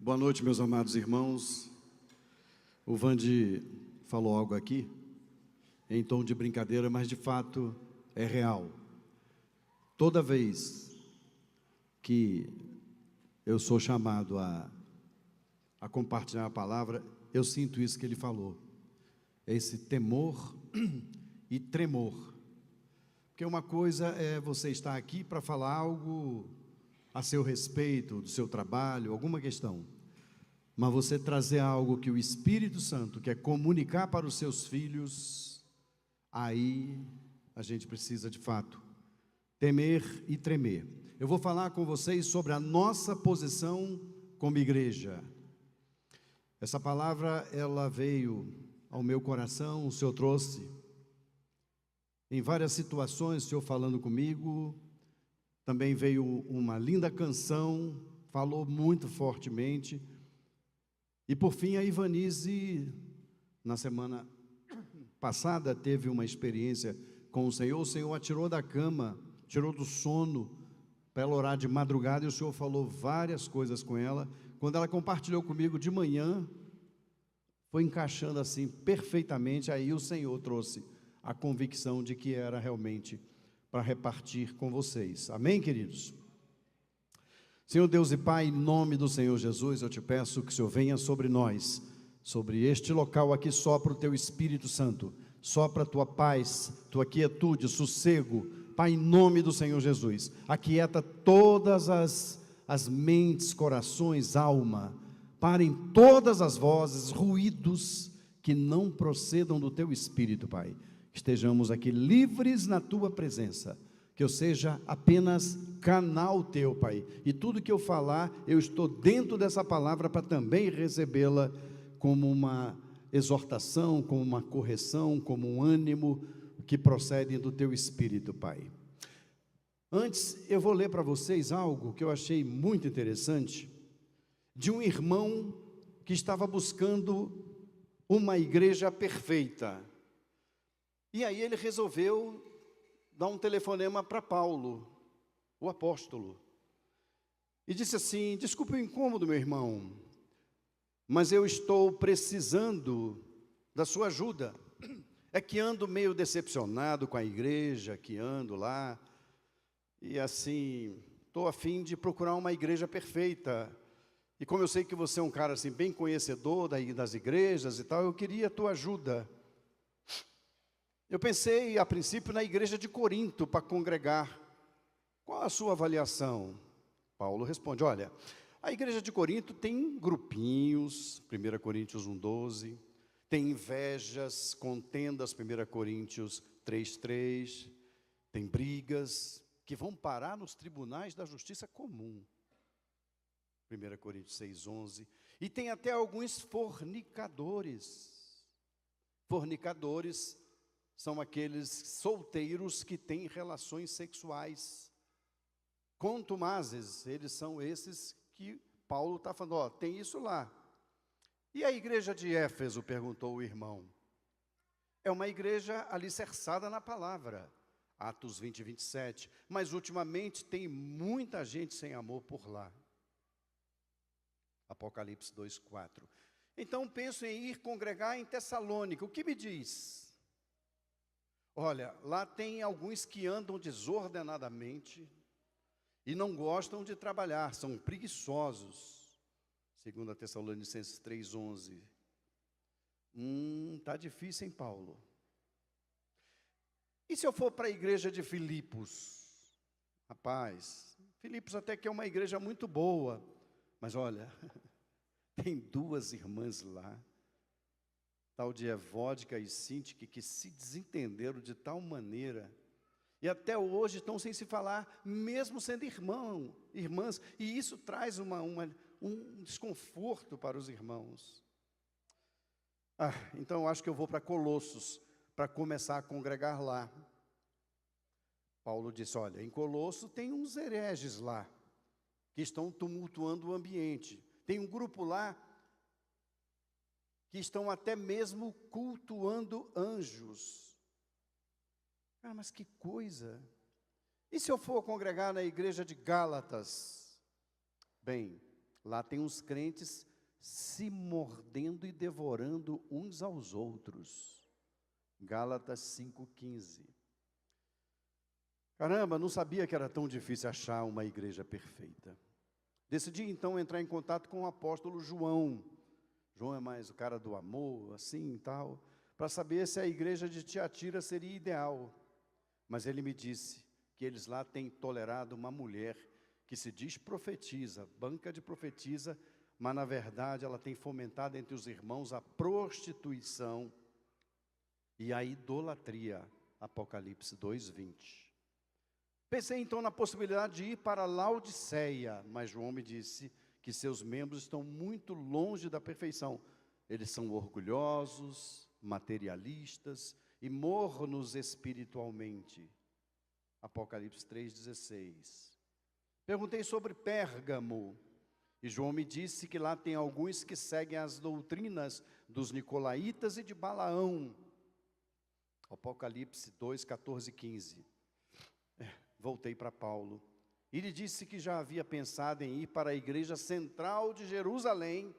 Boa noite, meus amados irmãos. O Vande falou algo aqui, em tom de brincadeira, mas de fato é real. Toda vez que eu sou chamado a compartilhar a palavra, eu sinto isso que ele falou. Esse temor e tremor. Porque uma coisa é você estar aqui para falar algo a seu respeito, do seu trabalho, alguma questão. Mas você trazer algo que o Espírito Santo quer comunicar para os seus filhos, aí a gente precisa de fato temer e tremer. Eu vou falar com vocês sobre a nossa posição como igreja. Essa palavra, ela veio ao meu coração, o Senhor trouxe em várias situações, o Senhor falando comigo. Também veio uma linda canção, falou muito fortemente. E por fim, a Ivanise, na semana passada, teve uma experiência com o Senhor a tirou da cama, tirou do sono, para ela orar de madrugada, e o Senhor falou várias coisas com ela. Quando ela compartilhou comigo de manhã, foi encaixando assim perfeitamente, aí o Senhor trouxe a convicção de que era realmente para repartir com vocês. Amém, queridos? Senhor Deus e Pai, em nome do Senhor Jesus, eu te peço que o Senhor venha sobre nós, sobre este local aqui, sopra o Teu Espírito Santo, sopra a Tua paz, Tua quietude, sossego, Pai, em nome do Senhor Jesus, aquieta todas as mentes, corações, alma, parem todas as vozes, ruídos que não procedam do Teu Espírito, Pai, que estejamos aqui livres na Tua presença, que eu seja apenas canal Teu, Pai, e tudo que eu falar, eu estou dentro dessa palavra para também recebê-la como uma exortação, como uma correção, como um ânimo que procedem do Teu Espírito, Pai. Antes, eu vou ler para vocês algo que eu achei muito interessante, de um irmão que estava buscando uma igreja perfeita, e aí ele resolveu dar um telefonema para Paulo, o apóstolo, e disse assim: desculpe o incômodo, meu irmão, mas eu estou precisando da sua ajuda. É que ando meio decepcionado com a igreja, que ando lá, e assim, estou a fim de procurar uma igreja perfeita, e como eu sei que você é um cara assim, bem conhecedor das igrejas e tal, eu queria a tua ajuda. Eu pensei, a princípio, na igreja de Corinto, para congregar. Qual a sua avaliação? Paulo responde: olha, a igreja de Corinto tem grupinhos, 1 Coríntios 1,12, tem invejas, contendas, 1 Coríntios 3,3, tem brigas que vão parar nos tribunais da justiça comum, 1 Coríntios 6,11, e tem até alguns fornicadores. Fornicadores são aqueles solteiros que têm relações sexuais. Contumazes, eles são esses que Paulo está falando, ó, tem isso lá. E a igreja de Éfeso, perguntou o irmão. É uma igreja alicerçada na palavra, Atos 20, 27, mas ultimamente tem muita gente sem amor por lá. Apocalipse 2, 4. Então penso em ir congregar em Tessalônica, o que me diz? Olha, lá tem alguns que andam desordenadamente e não gostam de trabalhar, são preguiçosos. 2 Tessalonicenses 3,11. Está difícil, hein, Paulo? E se eu for para a igreja de Filipos? Rapaz, Filipos até que é uma igreja muito boa, mas olha, tem duas irmãs lá, tal de Evódica e Síntique, que se desentenderam de tal maneira, e até hoje estão sem se falar, mesmo sendo irmãs, e isso traz um desconforto para os irmãos. Então eu acho que eu vou para Colossos, para começar a congregar lá. Paulo disse, olha, em Colosso tem uns hereges lá, que estão tumultuando o ambiente, tem um grupo lá, que estão até mesmo cultuando anjos. Mas que coisa! E se eu for congregar na igreja de Gálatas? Bem, Lá tem uns crentes se mordendo e devorando uns aos outros. Gálatas 5,15. Caramba, não sabia que era tão difícil achar uma igreja perfeita. Decidi então entrar em contato com o apóstolo João. João é mais o cara do amor, assim e tal, para saber se a igreja de Tiatira seria ideal. Mas ele me disse que eles lá têm tolerado uma mulher que se diz profetiza, banca de profetiza, mas na verdade ela tem fomentado entre os irmãos a prostituição e a idolatria. Apocalipse 2:20. Pensei então na possibilidade de ir para Laodiceia, mas João me disse que seus membros estão muito longe da perfeição. Eles são orgulhosos, materialistas e mornos espiritualmente. Apocalipse 3,16. Perguntei sobre Pérgamo, e João me disse que lá tem alguns que seguem as doutrinas dos nicolaítas e de Balaão. Apocalipse 2, 14 e 15. Voltei para Paulo. Ele disse que já havia pensado em ir para a igreja central de Jerusalém,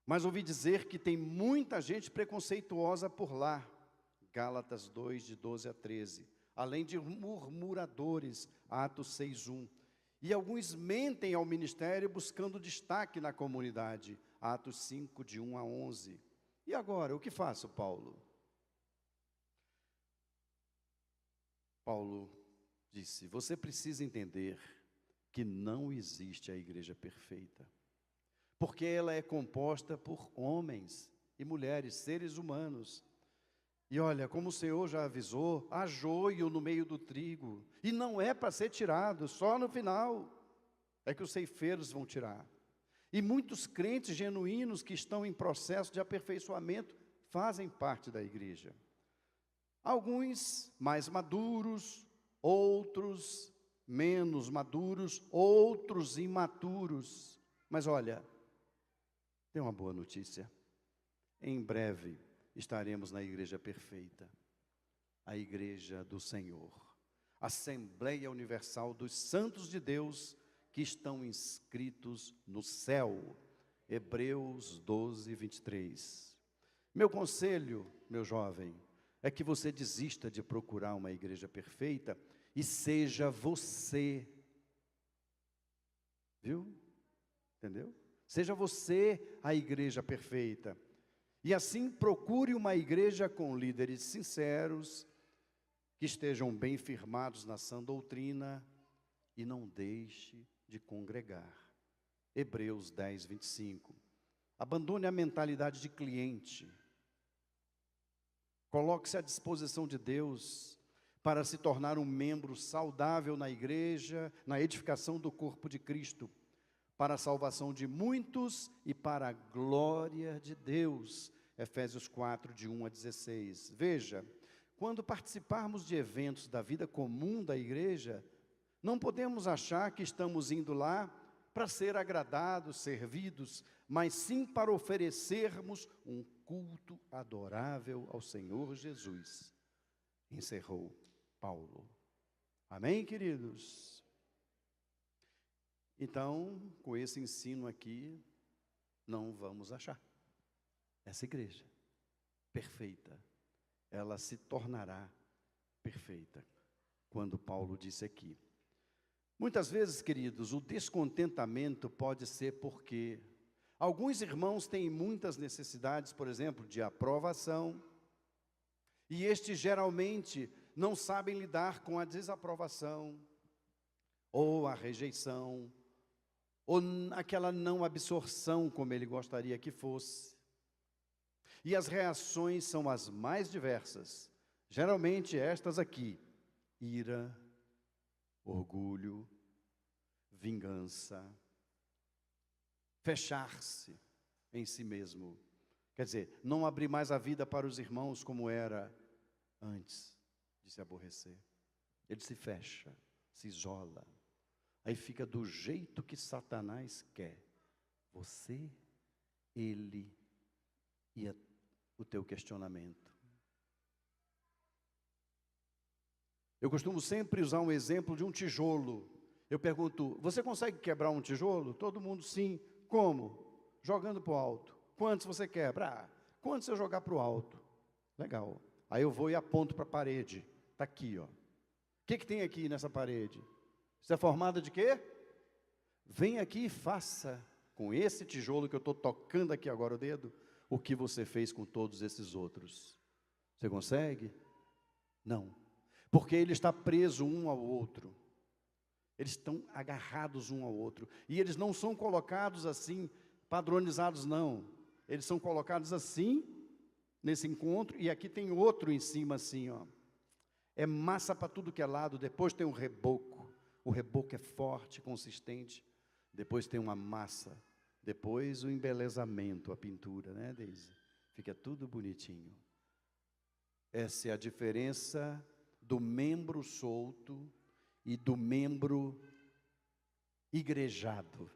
mas ouvi dizer que tem muita gente preconceituosa por lá. Gálatas 2, de 12 a 13. Além de murmuradores, Atos 6:1. E alguns mentem ao ministério buscando destaque na comunidade, Atos 5, de 1 a 11. E agora, o que faço, Paulo? Paulo disse, você precisa entender que não existe a igreja perfeita, porque ela é composta por homens e mulheres, seres humanos. E olha, como o Senhor já avisou, há joio no meio do trigo, e não é para ser tirado, só no final é que os ceifeiros vão tirar. E muitos crentes genuínos que estão em processo de aperfeiçoamento fazem parte da igreja. Alguns mais maduros, outros menos maduros, outros imaturos. Mas olha, tem uma boa notícia. Em breve estaremos na igreja perfeita, a igreja do Senhor, Assembleia Universal dos Santos de Deus que estão inscritos no céu. Hebreus 12, 23. Meu conselho, meu jovem, é que você desista de procurar uma igreja perfeita e seja você. Viu? Entendeu? Seja você a igreja perfeita. E assim procure uma igreja com líderes sinceros, que estejam bem firmados na sã doutrina e não deixe de congregar. Hebreus 10, 25. Abandone a mentalidade de cliente. Coloque-se à disposição de Deus para se tornar um membro saudável na igreja, na edificação do corpo de Cristo, para a salvação de muitos e para a glória de Deus. Efésios 4, de 1 a 16. Veja, quando participarmos de eventos da vida comum da igreja, não podemos achar que estamos indo lá para ser agradados, servidos, mas sim para oferecermos um culto adorável ao Senhor Jesus. Encerrou Paulo. Amém, queridos? Então, com esse ensino aqui, não vamos achar essa igreja perfeita. Ela se tornará perfeita, quando Paulo disse aqui. Muitas vezes, queridos, o descontentamento pode ser porque alguns irmãos têm muitas necessidades, por exemplo, de aprovação, e estes geralmente não sabem lidar com a desaprovação, ou a rejeição, ou aquela não absorção como ele gostaria que fosse. E as reações são as mais diversas, geralmente estas aqui: ira, orgulho, vingança, fechar-se em si mesmo. Quer dizer, não abrir mais a vida para os irmãos como era antes de se aborrecer. Ele se fecha, se isola. Aí fica do jeito que Satanás quer. Você, ele e o teu questionamento. Eu costumo sempre usar um exemplo de um tijolo. Eu pergunto, você consegue quebrar um tijolo? Todo mundo, sim. Como? Jogando para o alto. Quantos você quebra? Ah, quantos eu jogar para o alto? Legal. Aí eu vou e aponto para a parede. Está aqui, ó. O que tem aqui nessa parede? Isso é formada de quê? Vem aqui e faça com esse tijolo que eu estou tocando aqui agora o dedo, o que você fez com todos esses outros. Você consegue? Não. Porque ele está preso um ao outro. Eles estão agarrados um ao outro. E eles não são colocados assim, padronizados, não. Eles são colocados assim, nesse encontro, e aqui tem outro em cima assim, ó. É massa para tudo que é lado, depois tem um reboco. O reboco é forte, consistente. Depois tem uma massa. Depois o embelezamento, a pintura, né, Deise? Fica tudo bonitinho. Essa é a diferença do membro solto e do membro igrejado.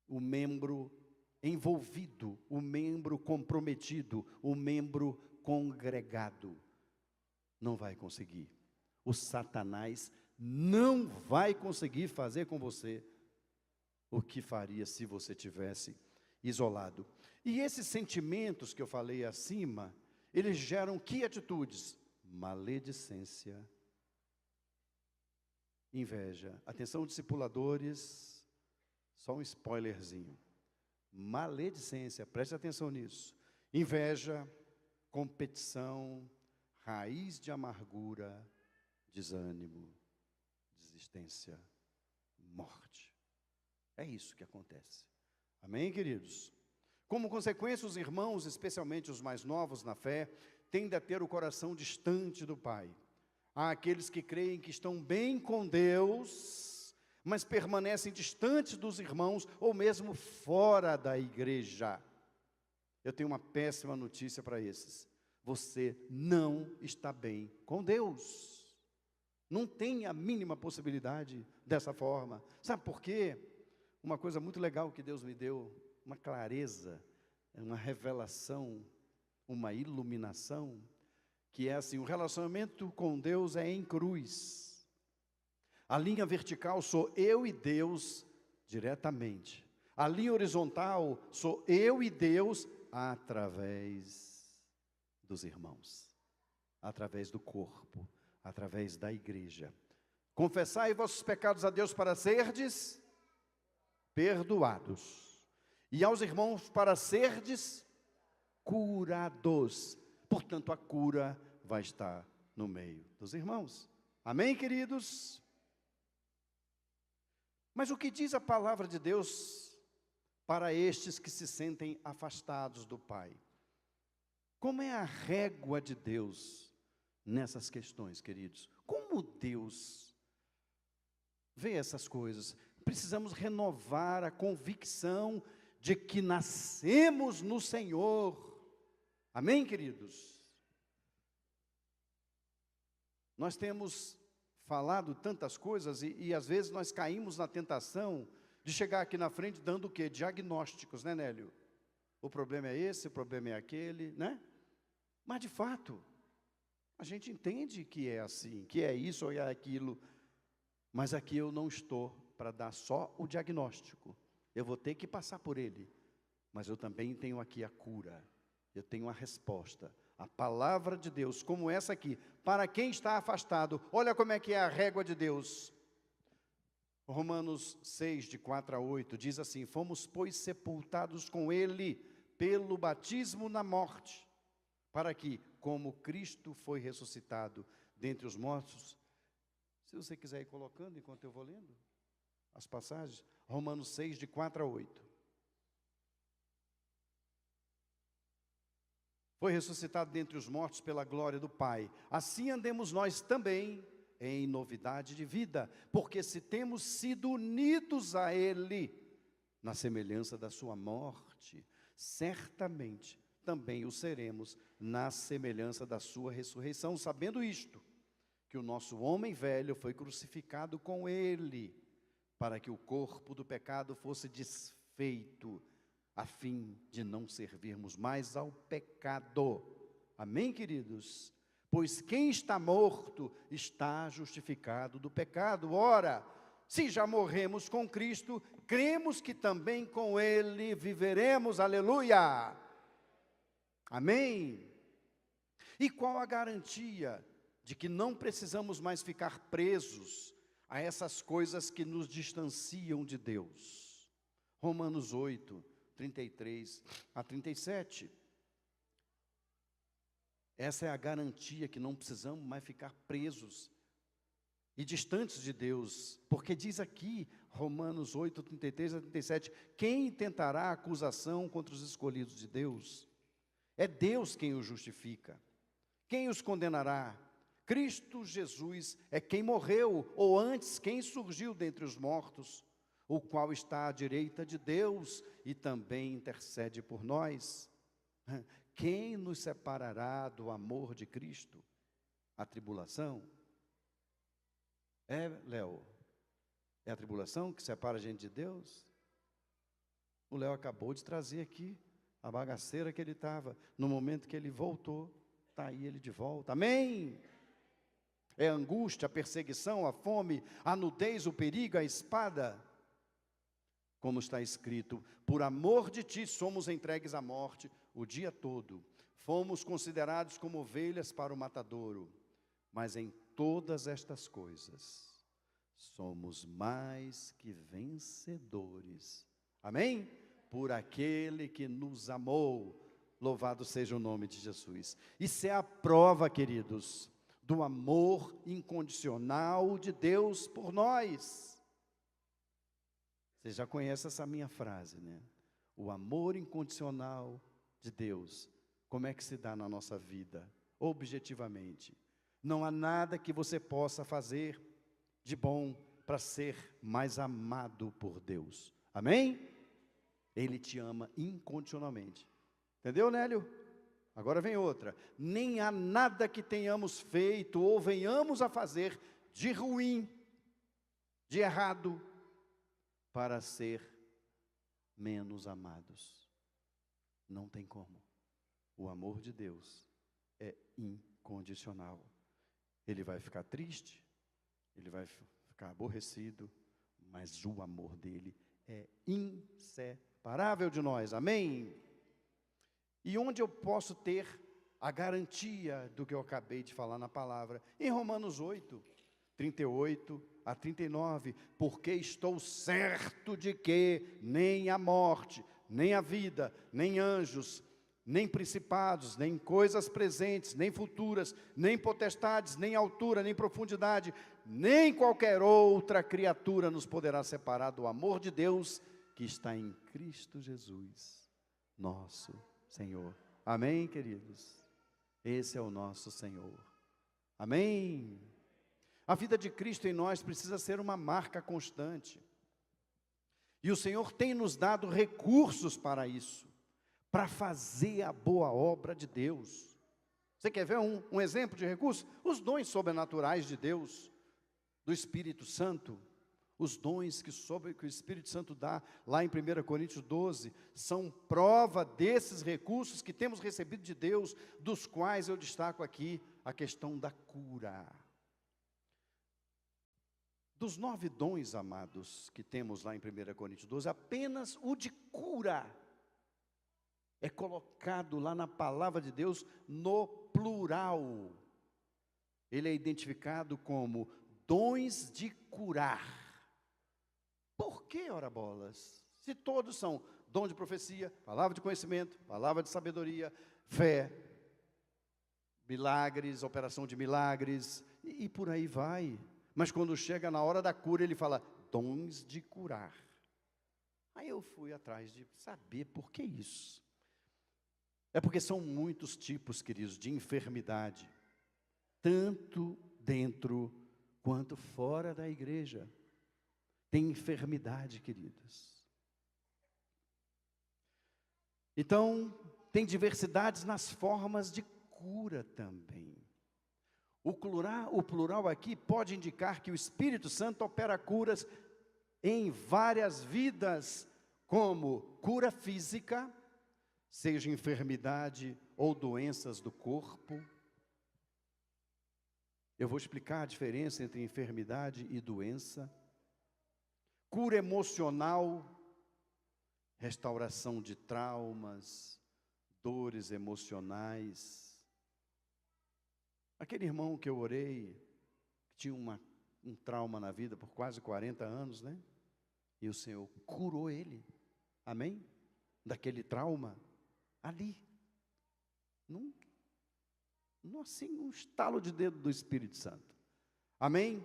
O membro envolvido, o membro comprometido, o membro congregado. Não vai conseguir. O Satanás não vai conseguir fazer com você o que faria se você tivesse isolado. E esses sentimentos que eu falei acima, eles geram que atitudes? Maledicência, inveja. Atenção, discipuladores, só um spoilerzinho. Maledicência, preste atenção nisso. Inveja, competição, raiz de amargura, desânimo, desistência, morte. É isso que acontece. Amém, queridos? Como consequência, os irmãos, especialmente os mais novos na fé, tendem a ter o coração distante do Pai. Há aqueles que creem que estão bem com Deus, mas permanecem distantes dos irmãos, ou mesmo fora da igreja. Eu tenho uma péssima notícia para esses. Você não está bem com Deus. Não tem a mínima possibilidade dessa forma. Sabe por quê? Uma coisa muito legal que Deus me deu, uma clareza, uma revelação, uma iluminação, que é assim, o relacionamento com Deus é em cruz. A linha vertical sou eu e Deus diretamente. A linha horizontal sou eu e Deus através dos irmãos, através do corpo, através da igreja. Confessai vossos pecados a Deus para serdes perdoados, e aos irmãos para serdes curados. Portanto, a cura vai estar no meio dos irmãos. Amém, queridos? Mas o que diz a palavra de Deus para estes que se sentem afastados do Pai? Como é a régua de Deus nessas questões, queridos? Como Deus vê essas coisas? Precisamos renovar a convicção de que nascemos no Senhor. Amém, queridos? Nós temos falado tantas coisas e às vezes nós caímos na tentação de chegar aqui na frente dando o quê? Diagnósticos, né, Nélio? O problema é esse, o problema é aquele, né? Mas de fato, a gente entende que é assim, que é isso ou é aquilo, mas aqui eu não estou para dar só o diagnóstico. Eu vou ter que passar por ele, mas eu também tenho aqui a cura, eu tenho a resposta, a palavra de Deus, como essa aqui, para quem está afastado. Olha como é que é a régua de Deus. Romanos 6, de 4 a 8, diz assim: fomos, pois, sepultados com ele pelo batismo na morte, para que, como Cristo foi ressuscitado dentre os mortos. Se você quiser ir colocando enquanto eu vou lendo as passagens, Romanos 6, de 4 a 8. Foi ressuscitado dentre os mortos pela glória do Pai. Assim andemos nós também em novidade de vida, porque se temos sido unidos a Ele, na semelhança da sua morte, certamente também o seremos na semelhança da sua ressurreição, sabendo isto, que o nosso homem velho foi crucificado com Ele, para que o corpo do pecado fosse desfeito, a fim de não servirmos mais ao pecado. Amém, queridos? Pois quem está morto está justificado do pecado. Ora, se já morremos com Cristo, cremos que também com Ele viveremos. Aleluia! Amém? E qual a garantia de que não precisamos mais ficar presos a essas coisas que nos distanciam de Deus? Romanos 8, 33 a 37. Essa é a garantia que não precisamos mais ficar presos e distantes de Deus, porque diz aqui, Romanos 8, 33 a 37, quem tentará acusação contra os escolhidos de Deus? É Deus quem os justifica. Quem os condenará? Cristo Jesus é quem morreu, ou antes, quem surgiu dentre os mortos, o qual está à direita de Deus e também intercede por nós. Quem nos separará do amor de Cristo? A tribulação? Léo, é a tribulação que separa a gente de Deus? O Léo acabou de trazer aqui a bagaceira que ele estava. No momento que ele voltou, está aí ele de volta. Amém? É a angústia, a perseguição, a fome, a nudez, o perigo, a espada. Como está escrito, por amor de ti somos entregues à morte o dia todo. Fomos considerados como ovelhas para o matadouro. Mas em todas estas coisas, somos mais que vencedores. Amém? Por aquele que nos amou. Louvado seja o nome de Jesus. Isso é a prova, queridos, do amor incondicional de Deus por nós. Você já conhece essa minha frase, né? O amor incondicional de Deus. Como é que se dá na nossa vida? Objetivamente. Não há nada que você possa fazer de bom para ser mais amado por Deus. Amém? Ele te ama incondicionalmente. Entendeu, Nélio? Agora vem outra. Nem há nada que tenhamos feito ou venhamos a fazer de ruim, de errado, para ser menos amados. Não tem como. O amor de Deus é incondicional. Ele vai ficar triste, ele vai ficar aborrecido, mas o amor dele é inseparável de nós. Amém? E onde eu posso ter a garantia do que eu acabei de falar na palavra? Em Romanos 8, 38 a 39, porque estou certo de que nem a morte, nem a vida, nem anjos, nem principados, nem coisas presentes, nem futuras, nem potestades, nem altura, nem profundidade, nem qualquer outra criatura nos poderá separar do amor de Deus que está em Cristo Jesus, nosso Senhor. Amém, queridos? Esse é o nosso Senhor. Amém? A vida de Cristo em nós precisa ser uma marca constante. E o Senhor tem nos dado recursos para isso, para fazer a boa obra de Deus. Você quer ver um exemplo de recurso? Os dons sobrenaturais de Deus, do Espírito Santo. Os dons que o Espírito Santo dá, lá em 1 Coríntios 12, são prova desses recursos que temos recebido de Deus, dos quais eu destaco aqui a questão da cura. Dos 9 dons, amados, que temos lá em 1 Coríntios 12, apenas o de cura é colocado lá na palavra de Deus no plural. Ele é identificado como dons de curar. Por que, ora bolas? Se todos são dom de profecia, palavra de conhecimento, palavra de sabedoria, fé, milagres, operação de milagres, e por aí vai. Mas quando chega na hora da cura, ele fala, dons de curar. Aí eu fui atrás de saber por que isso. É porque são muitos tipos, queridos, de enfermidade, tanto dentro quanto fora da igreja. Tem enfermidade, queridos. Então, tem diversidades nas formas de cura também. O plural aqui pode indicar que o Espírito Santo opera curas em várias vidas, como cura física, seja enfermidade ou doenças do corpo. Eu vou explicar a diferença entre enfermidade e doença. Cura emocional, restauração de traumas, dores emocionais. Aquele irmão que eu orei, que tinha um trauma na vida por quase 40 anos, né? E o Senhor curou ele, amém? Daquele trauma, ali, assim, um estalo de dedo do Espírito Santo, amém?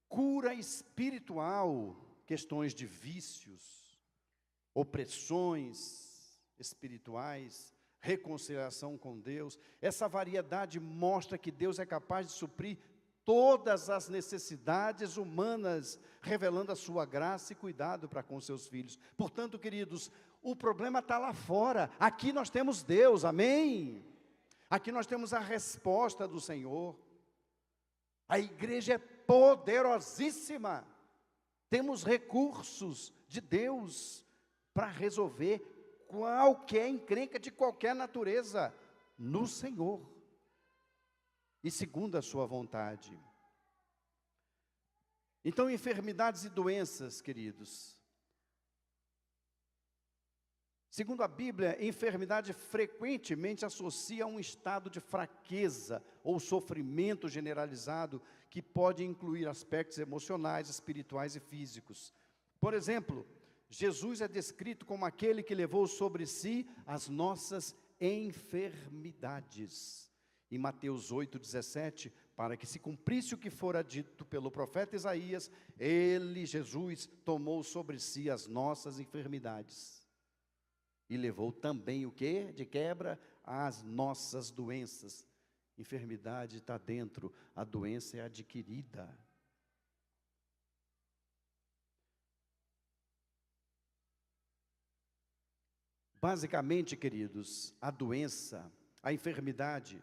Cura espiritual, questões de vícios, opressões espirituais, reconciliação com Deus. Essa variedade mostra que Deus é capaz de suprir todas as necessidades humanas, revelando a sua graça e cuidado para com seus filhos. Portanto, queridos, o problema está lá fora, aqui nós temos Deus, amém? Aqui nós temos a resposta do Senhor. A igreja é poderosíssima, temos recursos de Deus para resolver qualquer encrenca de qualquer natureza no Senhor e segundo a sua vontade. Então, enfermidades e doenças, queridos. Segundo a Bíblia, enfermidade frequentemente associa a um estado de fraqueza ou sofrimento generalizado que pode incluir aspectos emocionais, espirituais e físicos. Por exemplo, Jesus é descrito como aquele que levou sobre si as nossas enfermidades. Em Mateus 8,17, para que se cumprisse o que fora dito pelo profeta Isaías, ele, Jesus, tomou sobre si as nossas enfermidades. E levou também o quê? De quebra, as nossas doenças. Enfermidade está dentro, a doença é adquirida. Basicamente, queridos, a doença, a enfermidade,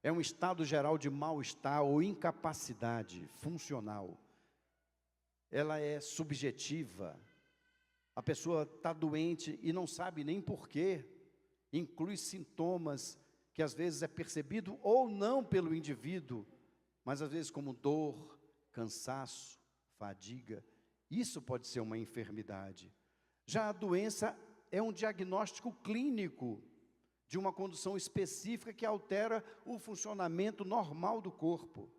é um estado geral de mal-estar ou incapacidade funcional. Ela é subjetiva. A pessoa está doente e não sabe nem porquê. Inclui sintomas que às vezes é percebido ou não pelo indivíduo, mas às vezes como dor, cansaço, fadiga. Isso pode ser uma enfermidade. Já a doença é um diagnóstico clínico de uma condição específica que altera o funcionamento normal do corpo.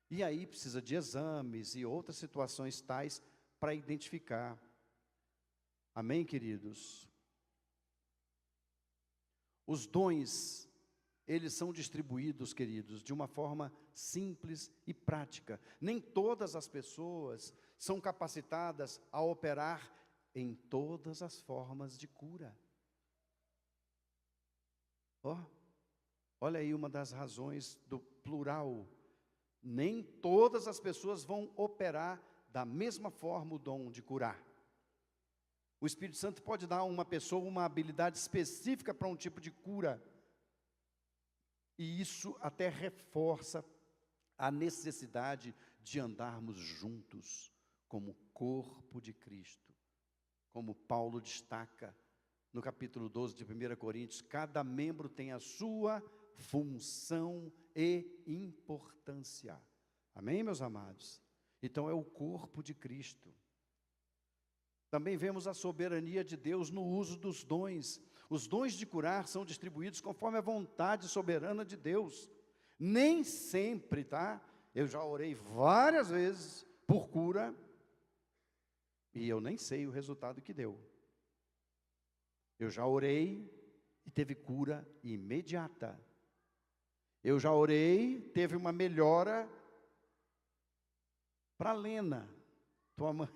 E aí precisa de exames e outras situações tais para identificar. Amém, queridos? Os dons, eles são distribuídos, queridos, de uma forma simples e prática. Nem todas as pessoas são capacitadas a operar em todas as formas de cura. Olha aí uma das razões do plural. Nem todas as pessoas vão operar da mesma forma o dom de curar. O Espírito Santo pode dar a uma pessoa uma habilidade específica para um tipo de cura. E isso até reforça a necessidade de andarmos juntos como corpo de Cristo. Como Paulo destaca no capítulo 12 de 1 Coríntios, cada membro tem a sua função e importância. Amém, meus amados? Então é o corpo de Cristo. Também vemos a soberania de Deus no uso dos dons. Os dons de curar são distribuídos conforme a vontade soberana de Deus. Nem sempre, tá? Eu já orei várias vezes por cura e eu nem sei o resultado que deu. Eu já orei e teve cura imediata. Eu já orei, teve uma melhora para a Lena, tua mãe.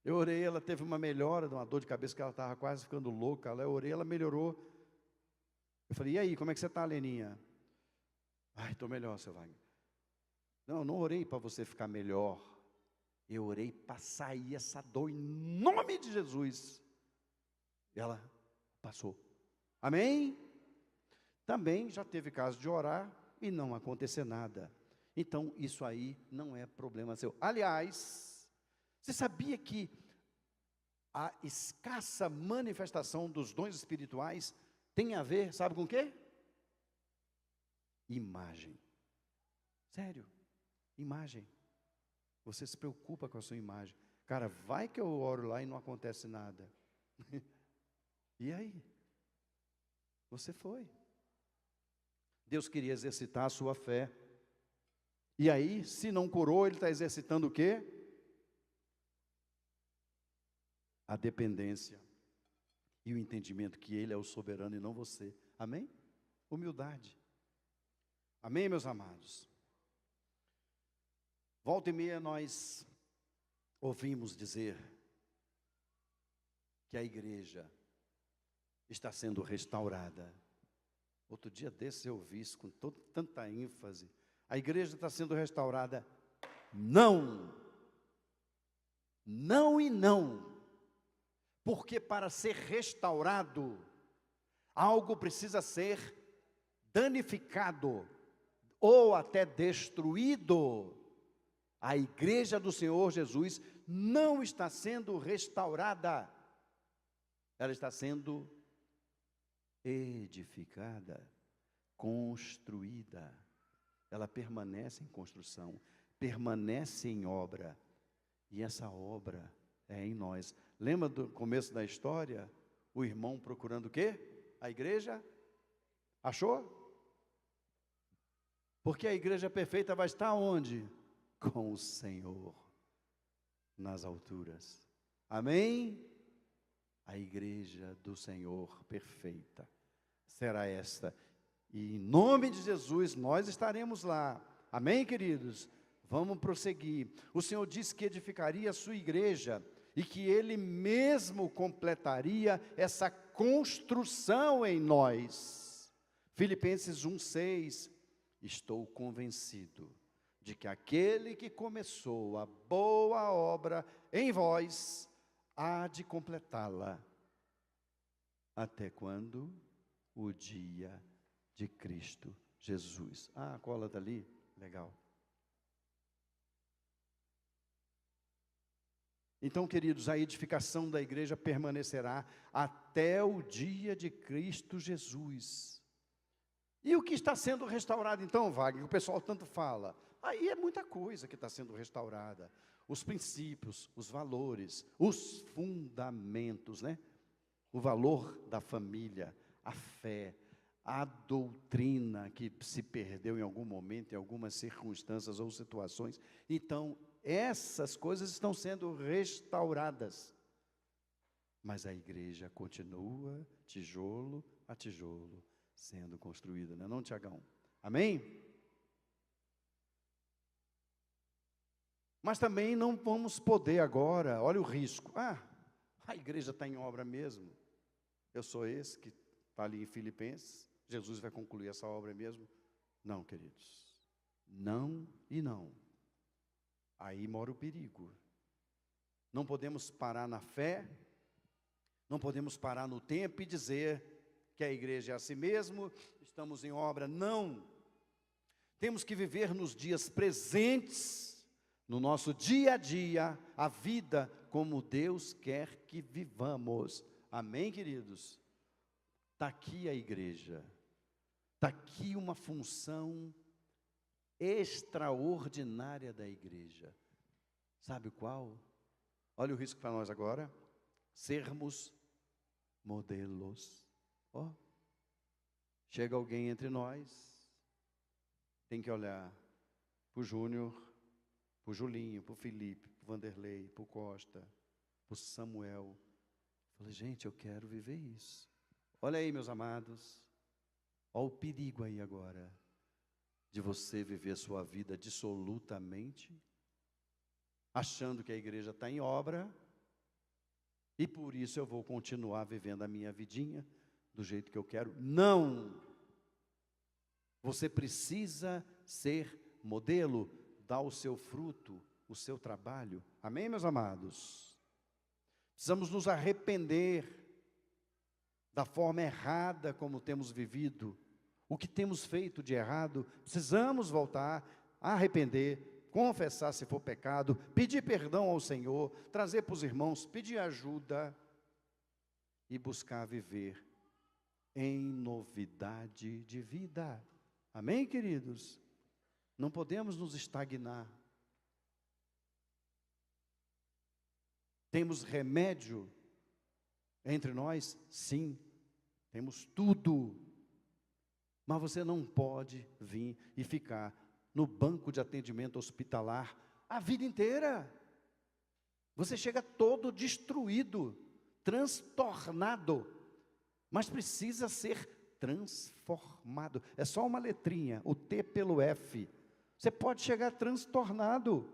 Eu orei, ela teve uma melhora de uma dor de cabeça que ela estava quase ficando louca. Eu orei, ela melhorou. Eu falei, e aí, como é que você está, Leninha? Ai, estou melhor, seu Wagner. Não orei para você ficar melhor. Eu orei para sair essa dor em nome de Jesus. E ela passou. Amém? Também já teve caso de orar e não acontecer nada. Então, isso aí não é problema seu. Aliás, você sabia que a escassa manifestação dos dons espirituais tem a ver, sabe com o quê? Imagem. Sério, imagem. Você se preocupa com a sua imagem. Cara, vai que eu oro lá e não acontece nada. E aí? Você foi. Deus queria exercitar a sua fé. E aí, se não curou, Ele está exercitando o quê? A dependência. E o entendimento que Ele é o soberano e não você. Amém? Humildade. Amém, meus amados? Volta e meia nós ouvimos dizer que a igreja está sendo restaurada. Outro dia desse eu ouvi isso com tanta ênfase. A igreja está sendo restaurada. Não! Não e não. Porque para ser restaurado, algo precisa ser danificado ou até destruído. A igreja do Senhor Jesus não está sendo restaurada, ela está sendo edificada, construída. Ela permanece em construção, permanece em obra, e essa obra é em nós. Lembra do começo da história? O irmão procurando o quê? A igreja? Achou? Porque a igreja perfeita vai estar onde? Com o Senhor, nas alturas. Amém? A igreja do Senhor perfeita será esta. E em nome de Jesus nós estaremos lá. Amém, queridos? Vamos prosseguir. O Senhor disse que edificaria a sua igreja e que Ele mesmo completaria essa construção em nós. Filipenses 1:6. Estou convencido de que aquele que começou a boa obra em vós, há de completá-la. Até quando? O dia de Cristo Jesus. Ah, a cola está ali? Legal. Então, queridos, a edificação da igreja permanecerá até o dia de Cristo Jesus. E o que está sendo restaurado então, Wagner? O pessoal tanto fala. Aí é muita coisa que está sendo restaurada. Os princípios, os valores, os fundamentos, né? O valor da família, a fé, a doutrina que se perdeu em algum momento, em algumas circunstâncias ou situações. Então, essas coisas estão sendo restauradas. Mas a igreja continua, tijolo a tijolo, sendo construída, não é não, Tiagão? Amém? Mas também não vamos poder agora, olha o risco. A igreja está em obra mesmo. Eu sou esse que está ali em Filipenses. Jesus vai concluir essa obra mesmo? Não, queridos. Não e não. Aí mora o perigo. Não podemos parar na fé, não podemos parar no tempo e dizer que a igreja é assim mesmo, estamos em obra. Não. Temos que viver nos dias presentes, no nosso dia a dia, a vida como Deus quer que vivamos. Amém, queridos? Está aqui a igreja. Está aqui uma função extraordinária da igreja. Sabe qual? Olha o risco para nós agora. Sermos modelos. Chega alguém entre nós, tem que olhar para o Júnior, para o Julinho, para o Felipe, para o Vanderlei, para o Costa, para o Samuel. Falei, gente, eu quero viver isso. Olha aí, meus amados, olha o perigo aí agora, de você viver sua vida dissolutamente, achando que a igreja está em obra, e por isso eu vou continuar vivendo a minha vidinha, do jeito que eu quero. Não! Você precisa ser modelo, dar o seu fruto, o seu trabalho. Amém, meus amados? Precisamos nos arrepender da forma errada como temos vivido, o que temos feito de errado. Precisamos voltar, arrepender, confessar se for pecado, pedir perdão ao Senhor, trazer para os irmãos, pedir ajuda e buscar viver em novidade de vida. Amém, queridos? Não podemos nos estagnar. Temos remédio entre nós? Sim, temos tudo. Mas você não pode vir e ficar no banco de atendimento hospitalar a vida inteira. Você chega todo destruído, transtornado, mas precisa ser transformado. É só uma letrinha, o T pelo F. Você pode chegar transtornado,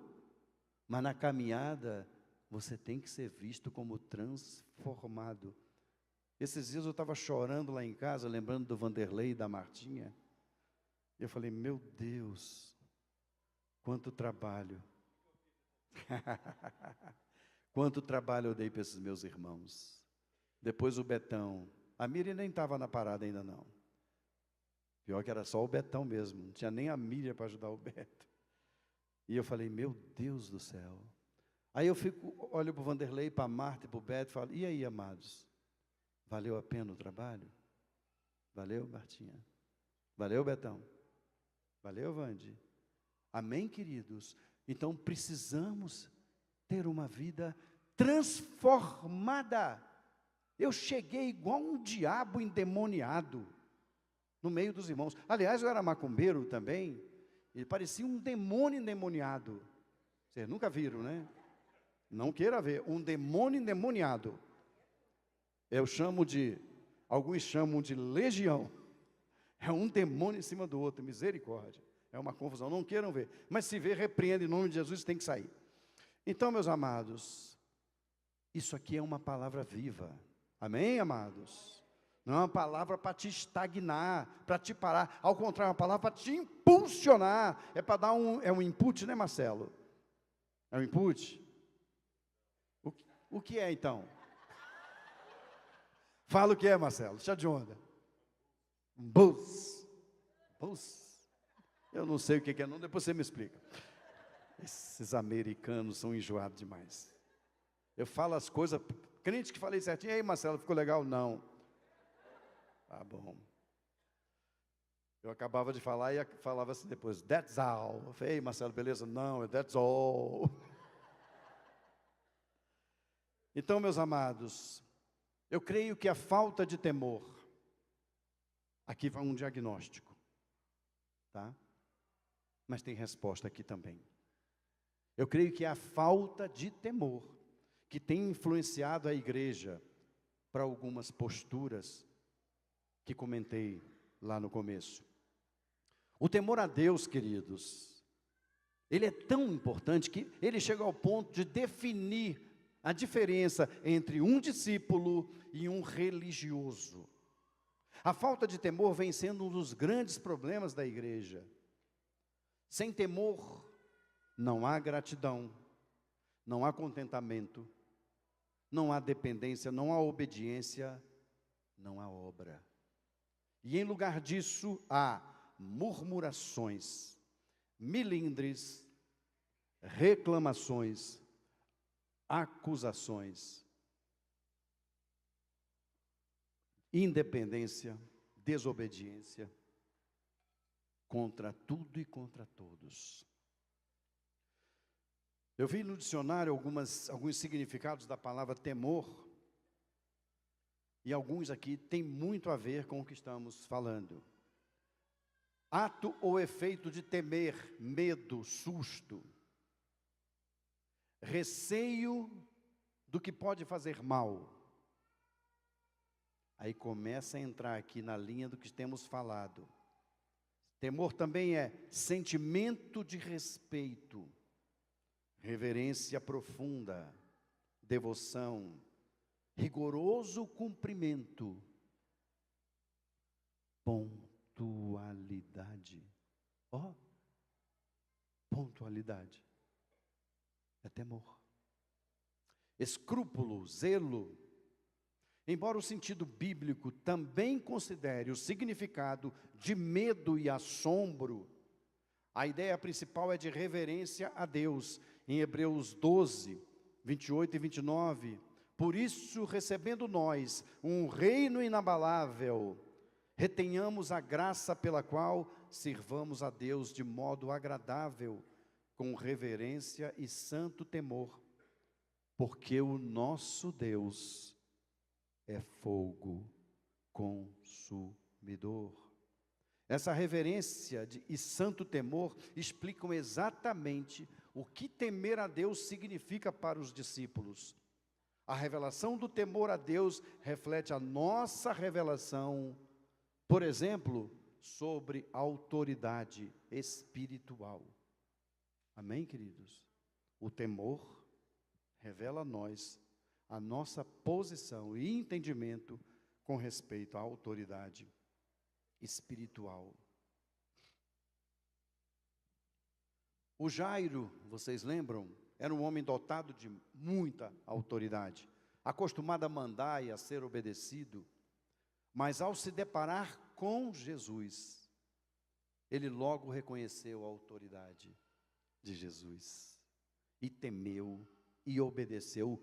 mas na caminhada você tem que ser visto como transformado. Esses dias eu estava chorando lá em casa, lembrando do Vanderlei e da Martinha. Eu falei, meu Deus, quanto trabalho. Quanto trabalho eu dei para esses meus irmãos. Depois o Betão. A Miriam nem estava na parada ainda não. Pior que era só o Betão mesmo. Não tinha nem a Miriam para ajudar o Beto. E eu falei, meu Deus do céu. Aí eu olho para o Vanderlei, para a Marta e para o Beto e falo, e aí, amados? Valeu a pena o trabalho? Valeu, Martinha? Valeu, Betão? Valeu, Vande? Amém, queridos? Então precisamos ter uma vida transformada. Eu cheguei igual um diabo endemoniado no meio dos irmãos. Aliás, eu era macumbeiro também, e parecia um demônio endemoniado. Vocês nunca viram, né? Não queira ver, um demônio endemoniado. Alguns chamam de legião. É um demônio em cima do outro, misericórdia. É uma confusão, não queiram ver. Mas se ver, repreende em nome de Jesus, tem que sair. Então, meus amados, isso aqui é uma palavra viva. Amém, amados? Não é uma palavra para te estagnar, para te parar. Ao contrário, é uma palavra para te impulsionar. É para dar um input, né, Marcelo? É um input? O que é, então? Fala o que é, Marcelo. Deixa de onda. Um buzz. Buzz. Eu não sei o que é, não. Depois você me explica. Esses americanos são enjoados demais. Eu falo as coisas, crente que falei certinho, aí Marcelo, ficou legal? Não. Tá bom. Eu acabava de falar e falava assim depois, that's all. Eu falei, ei Marcelo, beleza? Não, that's all. Então, meus amados, eu creio que a falta de temor, aqui vai um diagnóstico, tá? Mas tem resposta aqui também. Eu creio que a falta de temor que tem influenciado a igreja para algumas posturas que comentei lá no começo. O temor a Deus, queridos, ele é tão importante que ele chega ao ponto de definir a diferença entre um discípulo e um religioso. A falta de temor vem sendo um dos grandes problemas da igreja. Sem temor, não há gratidão, não há contentamento, não há dependência, não há obediência, não há obra. E em lugar disso, há murmurações, milindres, reclamações, acusações, independência, desobediência, contra tudo e contra todos. Eu vi no dicionário alguns significados da palavra temor, e alguns aqui têm muito a ver com o que estamos falando. Ato ou efeito de temer, medo, susto, receio do que pode fazer mal. Aí começa a entrar aqui na linha do que temos falado. Temor também é sentimento de respeito, reverência profunda, devoção, rigoroso cumprimento, pontualidade. Ó, pontualidade é temor. Escrúpulo, zelo. Embora o sentido bíblico também considere o significado de medo e assombro, a ideia principal é de reverência a Deus. Em Hebreus 12, 28 e 29, por isso, recebendo nós um reino inabalável, retenhamos a graça pela qual sirvamos a Deus de modo agradável, com reverência e santo temor, porque o nosso Deus é fogo consumidor. Essa reverência e santo temor explicam exatamente o que temer a Deus significa para os discípulos. A revelação do temor a Deus reflete a nossa revelação, por exemplo, sobre a autoridade espiritual. Amém, queridos? O temor revela a nós a nossa posição e entendimento com respeito à autoridade espiritual. O Jairo, vocês lembram, era um homem dotado de muita autoridade, acostumado a mandar e a ser obedecido, mas ao se deparar com Jesus, ele logo reconheceu a autoridade de Jesus e temeu e obedeceu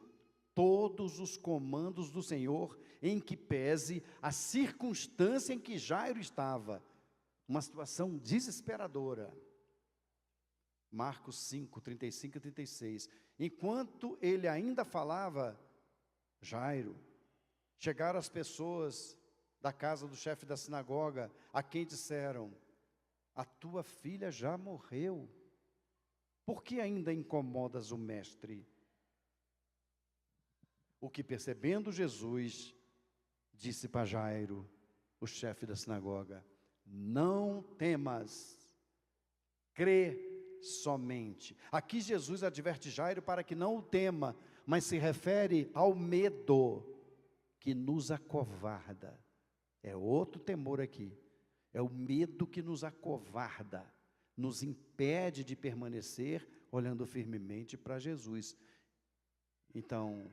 todos os comandos do Senhor, em que pese a circunstância em que Jairo estava, uma situação desesperadora. Marcos 5, 35 e 36. Enquanto ele ainda falava, Jairo, chegaram as pessoas da casa do chefe da sinagoga, a quem disseram: a tua filha já morreu, por que ainda incomodas o mestre? O que, percebendo Jesus, disse para Jairo, o chefe da sinagoga: não temas, crê somente. Aqui Jesus adverte Jairo para que não o tema, mas se refere ao medo que nos acovarda. É outro temor aqui. É o medo que nos acovarda, nos impede de permanecer olhando firmemente para Jesus. Então,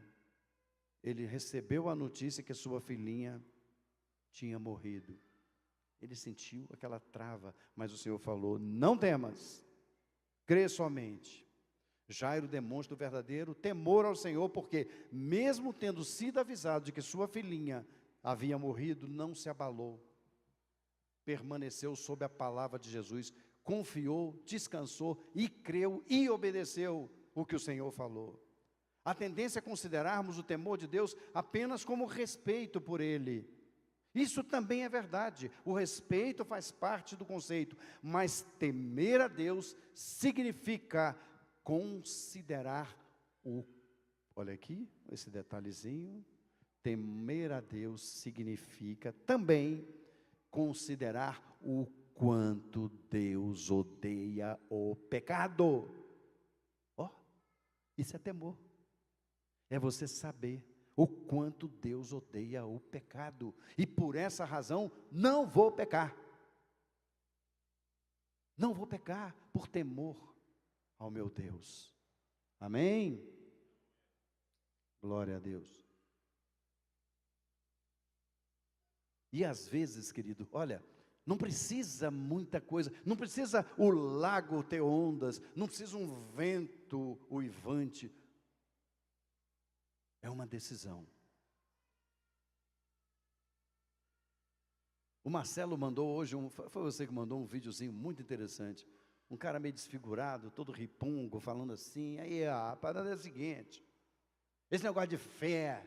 ele recebeu a notícia que a sua filhinha tinha morrido. Ele sentiu aquela trava, mas o Senhor falou: não temas, crê somente. Jairo demonstra o verdadeiro temor ao Senhor, porque mesmo tendo sido avisado de que sua filhinha havia morrido, não se abalou. Permaneceu sob a palavra de Jesus, confiou, descansou e creu e obedeceu o que o Senhor falou. A tendência é considerarmos o temor de Deus apenas como respeito por Ele. Isso também é verdade, o respeito faz parte do conceito, mas temer a Deus significa considerar olha aqui, esse detalhezinho, temer a Deus significa também considerar o quanto Deus odeia o pecado. Isso é temor. É você saber o quanto Deus odeia o pecado. E por essa razão, não vou pecar. Não vou pecar por temor ao meu Deus. Amém? Glória a Deus. E às vezes, querido, olha, não precisa muita coisa, não precisa o lago ter ondas, não precisa um vento uivante. É uma decisão. O Marcelo mandou hoje, foi você que mandou um videozinho muito interessante. Um cara meio desfigurado, todo ripungo, falando assim: aí a parada é a seguinte, esse negócio de fé,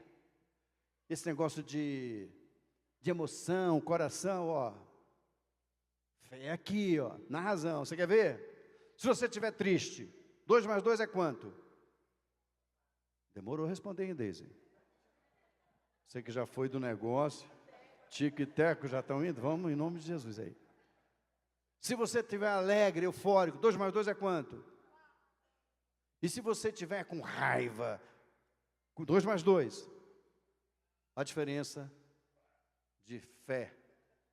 esse negócio de emoção, coração, fé é aqui, na razão. Você quer ver? Se você estiver triste, 2 mais 2 é quanto? Demorou a responder, hein, Deise? Você que já foi do negócio, Tico e Teco já estão indo, vamos em nome de Jesus aí. Se você estiver alegre, eufórico, 2 mais 2 é quanto? E se você estiver com raiva, 2 mais 2, a diferença de fé,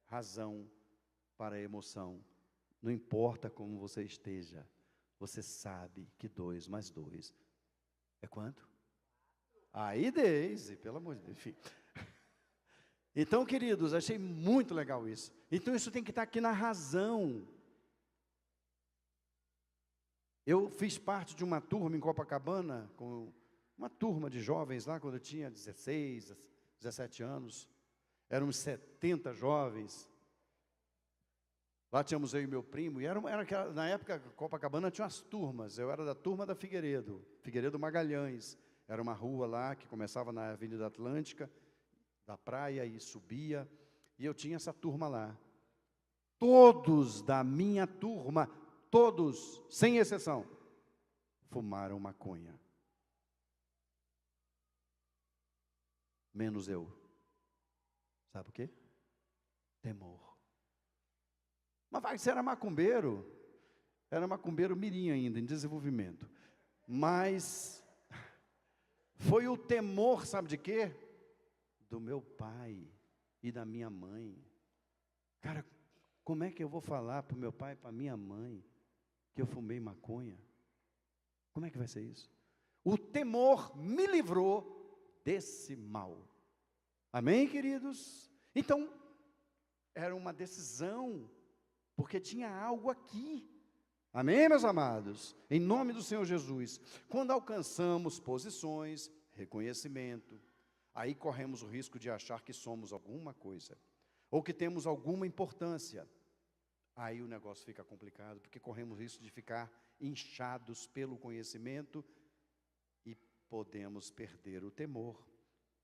razão para a emoção. Não importa como você esteja, você sabe que 2 mais 2 é quanto? Aí, Deise, pelo amor de Deus, enfim. Então, queridos, achei muito legal isso. Então, isso tem que estar aqui na razão. Eu fiz parte de uma turma em Copacabana, com uma turma de jovens lá, quando eu tinha 16, 17 anos. Éramos 70 jovens, Lá tínhamos eu e meu primo, e na época, Copacabana tinha umas turmas. Eu era da turma da Figueiredo Magalhães. Era uma rua lá que começava na Avenida Atlântica, da praia, e subia. E eu tinha essa turma lá. Todos da minha turma, todos, sem exceção, fumaram maconha. Menos eu. Sabe por quê? Temor. Mas você era macumbeiro mirim ainda, em desenvolvimento. Mas foi o temor, sabe de quê? Do meu pai e da minha mãe. Cara, como é que eu vou falar para o meu pai e para a minha mãe que eu fumei maconha? Como é que vai ser isso? O temor me livrou desse mal. Amém, queridos? Então, era uma decisão, porque tinha algo aqui. Amém, meus amados? Em nome do Senhor Jesus. Quando alcançamos posições, reconhecimento, aí corremos o risco de achar que somos alguma coisa, ou que temos alguma importância. Aí o negócio fica complicado, porque corremos o risco de ficar inchados pelo conhecimento e podemos perder o temor.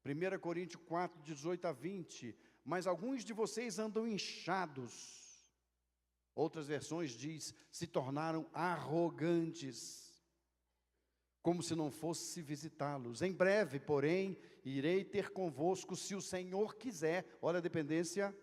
1 Coríntios 4, 18 a 20, mas alguns de vocês andam inchados. Outras versões diz, se tornaram arrogantes, como se não fosse visitá-los. Em breve, porém, irei ter convosco, se o Senhor quiser. Olha a dependência.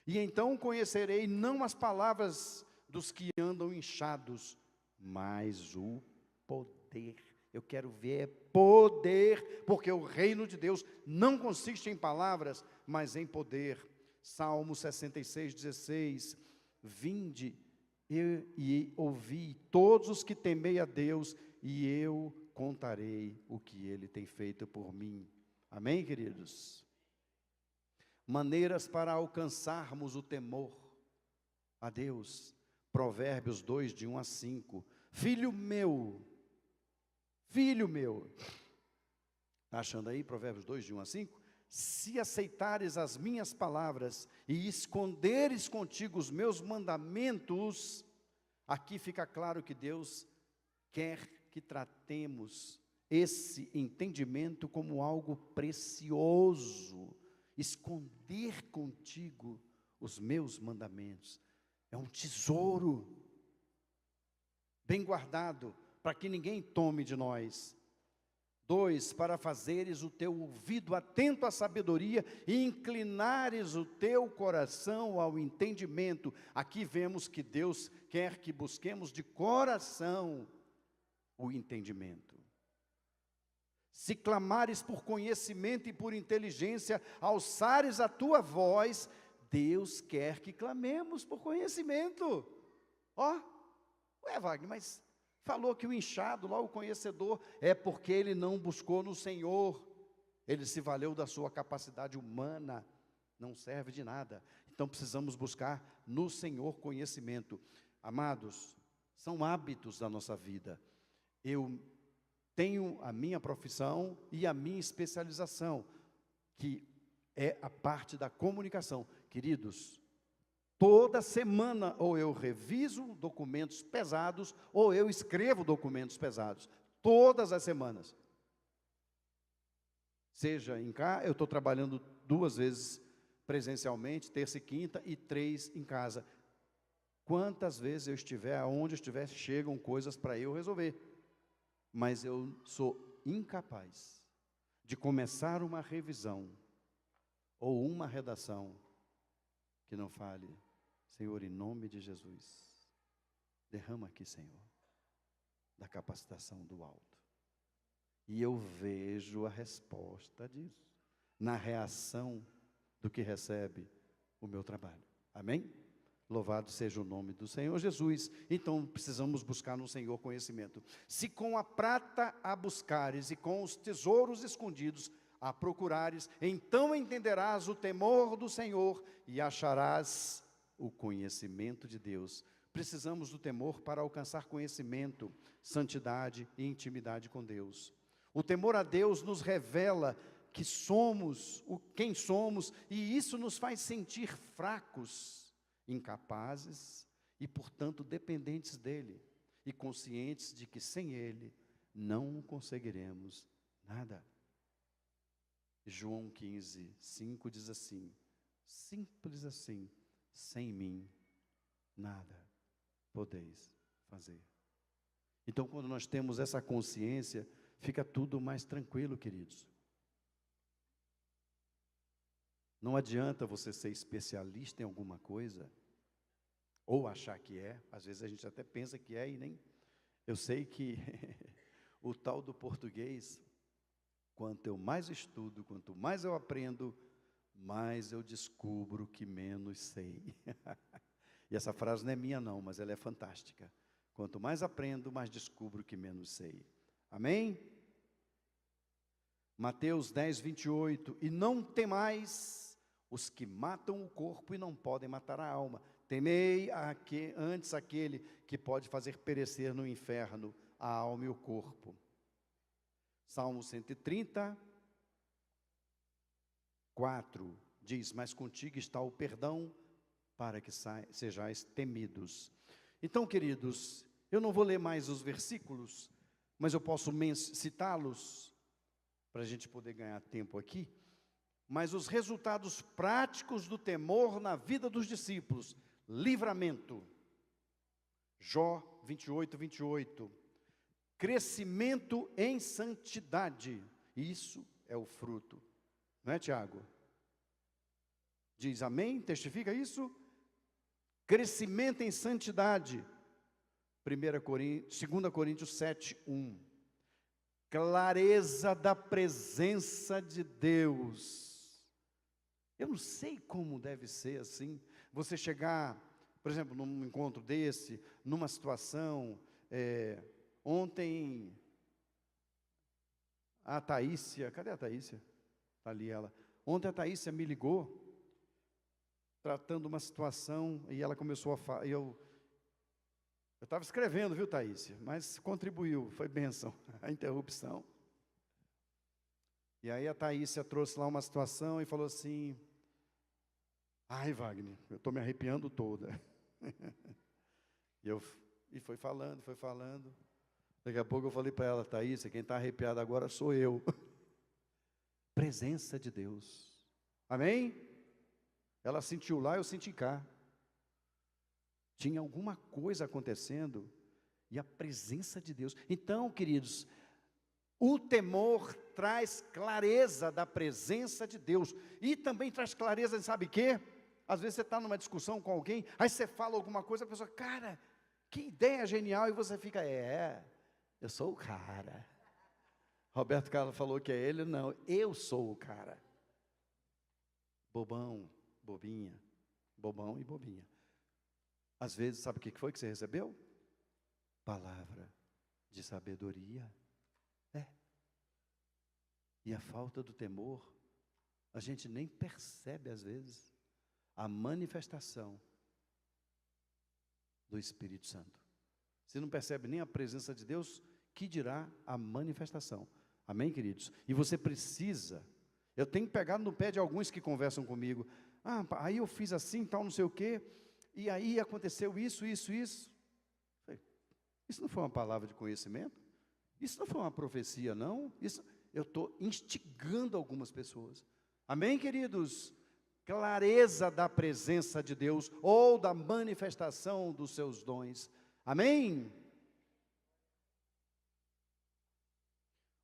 E então conhecerei não as palavras dos que andam inchados, mas o poder. Eu quero ver poder, porque o reino de Deus não consiste em palavras, mas em poder. Salmo 66, 16, vinde e ouvi todos os que temei a Deus, e eu contarei o que Ele tem feito por mim. Amém, queridos? Maneiras para alcançarmos o temor a Deus. Provérbios 2, de 1 a 5. Filho meu, está achando aí Provérbios 2, de 1 a 5? Se aceitares as minhas palavras e esconderes contigo os meus mandamentos, aqui fica claro que Deus quer que tratemos esse entendimento como algo precioso. Esconder contigo os meus mandamentos é um tesouro bem guardado, para que ninguém tome de nós. 2, para fazeres o teu ouvido atento à sabedoria e inclinares o teu coração ao entendimento. Aqui vemos que Deus quer que busquemos de coração o entendimento. Se clamares por conhecimento e por inteligência, alçares a tua voz, Deus quer que clamemos por conhecimento. Wagner, mas falou que o inchado, lá o conhecedor, é porque ele não buscou no Senhor, ele se valeu da sua capacidade humana, não serve de nada. Então precisamos buscar no Senhor conhecimento. Amados, são hábitos da nossa vida. Eu tenho a minha profissão e a minha especialização, que é a parte da comunicação. Queridos, toda semana ou eu reviso documentos pesados, ou eu escrevo documentos pesados. Todas as semanas. Seja em cá, eu estou trabalhando 2 vezes presencialmente, terça e quinta, e 3 em casa. Quantas vezes eu estiver, aonde eu estiver, chegam coisas para eu resolver. Mas eu sou incapaz de começar uma revisão ou uma redação que não fale, Senhor, em nome de Jesus, derrama aqui, Senhor, da capacitação do alto. E eu vejo a resposta disso, na reação do que recebe o meu trabalho. Amém? Louvado seja o nome do Senhor Jesus. Então, precisamos buscar no Senhor conhecimento. Se com a prata a buscares e com os tesouros escondidos a procurares, então entenderás o temor do Senhor e acharás o conhecimento de Deus. Precisamos do temor para alcançar conhecimento, santidade e intimidade com Deus. O temor a Deus nos revela que somos quem somos, e isso nos faz sentir fracos incapazes e, portanto, dependentes dele, e conscientes de que sem ele não conseguiremos nada. João 15, 5 diz assim, simples assim, sem mim nada podeis fazer. Então, quando nós temos essa consciência, fica tudo mais tranquilo, queridos. Não adianta você ser especialista em alguma coisa, ou achar que é, às vezes a gente até pensa que é e nem... Eu sei que o tal do português, quanto eu mais estudo, quanto mais eu aprendo, mais eu descubro que menos sei. E essa frase não é minha não, mas ela é fantástica. Quanto mais aprendo, mais descubro que menos sei. Amém? Mateus 10, 28. E não temais os que matam o corpo e não podem matar a alma. Temei antes aquele que pode fazer perecer no inferno a alma e o corpo. Salmo 130, 4 diz, mas contigo está o perdão para que sejais temidos. Então, queridos, eu não vou ler mais os versículos, mas eu posso citá-los, para a gente poder ganhar tempo aqui, mas os resultados práticos do temor na vida dos discípulos, livramento, Jó 28, 28, crescimento em santidade, isso é o fruto, não é, Tiago? Diz amém, testifica isso? Crescimento em santidade, 2 Coríntios 7, 1, clareza da presença de Deus. Eu não sei como deve ser assim, você chegar, por exemplo, num encontro desse, numa situação, ontem, a Taísia, cadê a Taísia? Está ali ela. Ontem a Taísia me ligou, tratando uma situação, e ela começou a falar, eu estava escrevendo, viu, Taísia, mas contribuiu, foi bênção, a interrupção. E aí a Taísia trouxe lá uma situação e falou assim, ai, Wagner, eu estou me arrepiando toda. E foi falando. Daqui a pouco eu falei para ela, Taísia, quem está arrepiado agora sou eu. Presença de Deus. Amém? Ela sentiu lá, eu senti cá. Tinha alguma coisa acontecendo e a presença de Deus. Então, queridos, o temor traz clareza da presença de Deus e também traz clareza de sabe o quê? Às vezes você está numa discussão com alguém, aí você fala alguma coisa, a pessoa, cara, que ideia genial, e você fica, eu sou o cara. Roberto Carlos falou que é ele, não, eu sou o cara. Bobão, bobinha, bobão e bobinha. Às vezes, sabe o que foi que você recebeu? Palavra de sabedoria. E a falta do temor, a gente nem percebe às vezes a manifestação do Espírito Santo. Você não percebe nem a presença de Deus, que dirá a manifestação. Amém, queridos? E você precisa, eu tenho pegado no pé de alguns que conversam comigo, aí eu fiz assim, tal, não sei o quê, e aí aconteceu isso. Isso não foi uma palavra de conhecimento? Isso não foi uma profecia, não? Eu estou instigando algumas pessoas. Amém, queridos? Clareza da presença de Deus, ou da manifestação dos seus dons. Amém?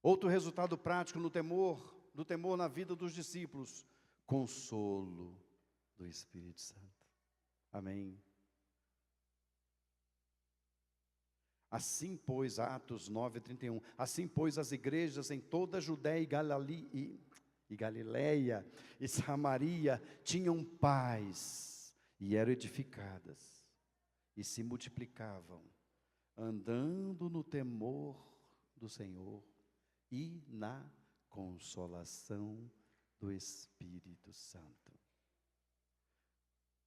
Outro resultado prático do temor na vida dos discípulos, consolo do Espírito Santo. Amém? Assim, pois, Atos 9:31, assim, pois, as igrejas em toda a Judéia e Galileia e Samaria tinham paz e eram edificadas e se multiplicavam, andando no temor do Senhor e na consolação do Espírito Santo.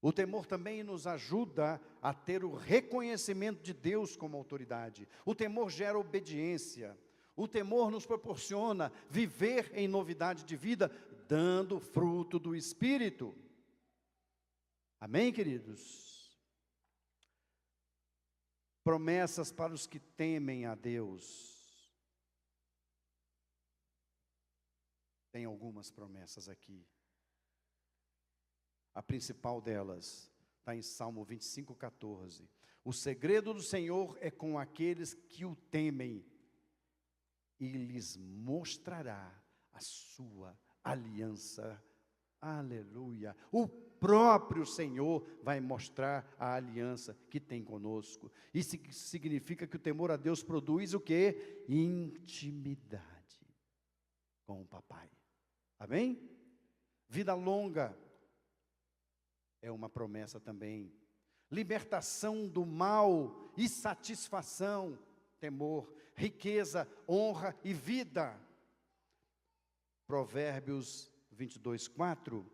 O temor também nos ajuda a ter o reconhecimento de Deus como autoridade. O temor gera obediência. O temor nos proporciona viver em novidade de vida, dando fruto do Espírito. Amém, queridos? Promessas para os que temem a Deus. Tem algumas promessas aqui. A principal delas está em Salmo 25:14. O segredo do Senhor é com aqueles que o temem, e lhes mostrará a sua aliança. Aleluia. O próprio Senhor vai mostrar a aliança que tem conosco. Isso significa que o temor a Deus produz o quê? Intimidade com o papai. Amém? Vida longa é uma promessa também. Libertação do mal e satisfação, temor, riqueza, honra e vida. Provérbios 22:4,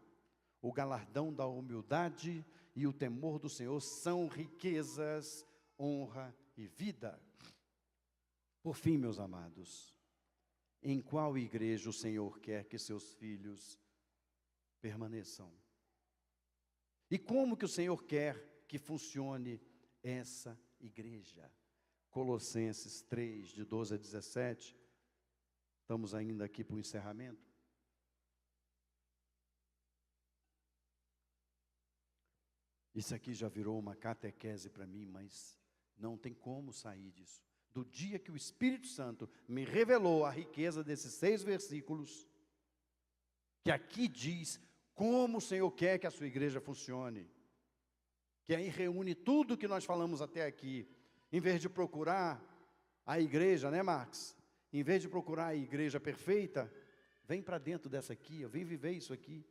o galardão da humildade e o temor do Senhor são riquezas, honra e vida. Por fim, meus amados, em qual igreja o Senhor quer que seus filhos permaneçam? E como que o Senhor quer que funcione essa igreja? Colossenses 3, de 12 a 17, estamos ainda aqui para o encerramento. Isso aqui já virou uma catequese para mim, mas não tem como sair disso. Do dia que o Espírito Santo me revelou a riqueza desses 6 versículos, que aqui diz como o Senhor quer que a sua igreja funcione, que aí reúne tudo que nós falamos até aqui, em vez de procurar a igreja, né, Marx? Em vez de procurar a igreja perfeita, vem para dentro dessa aqui, vem viver isso aqui,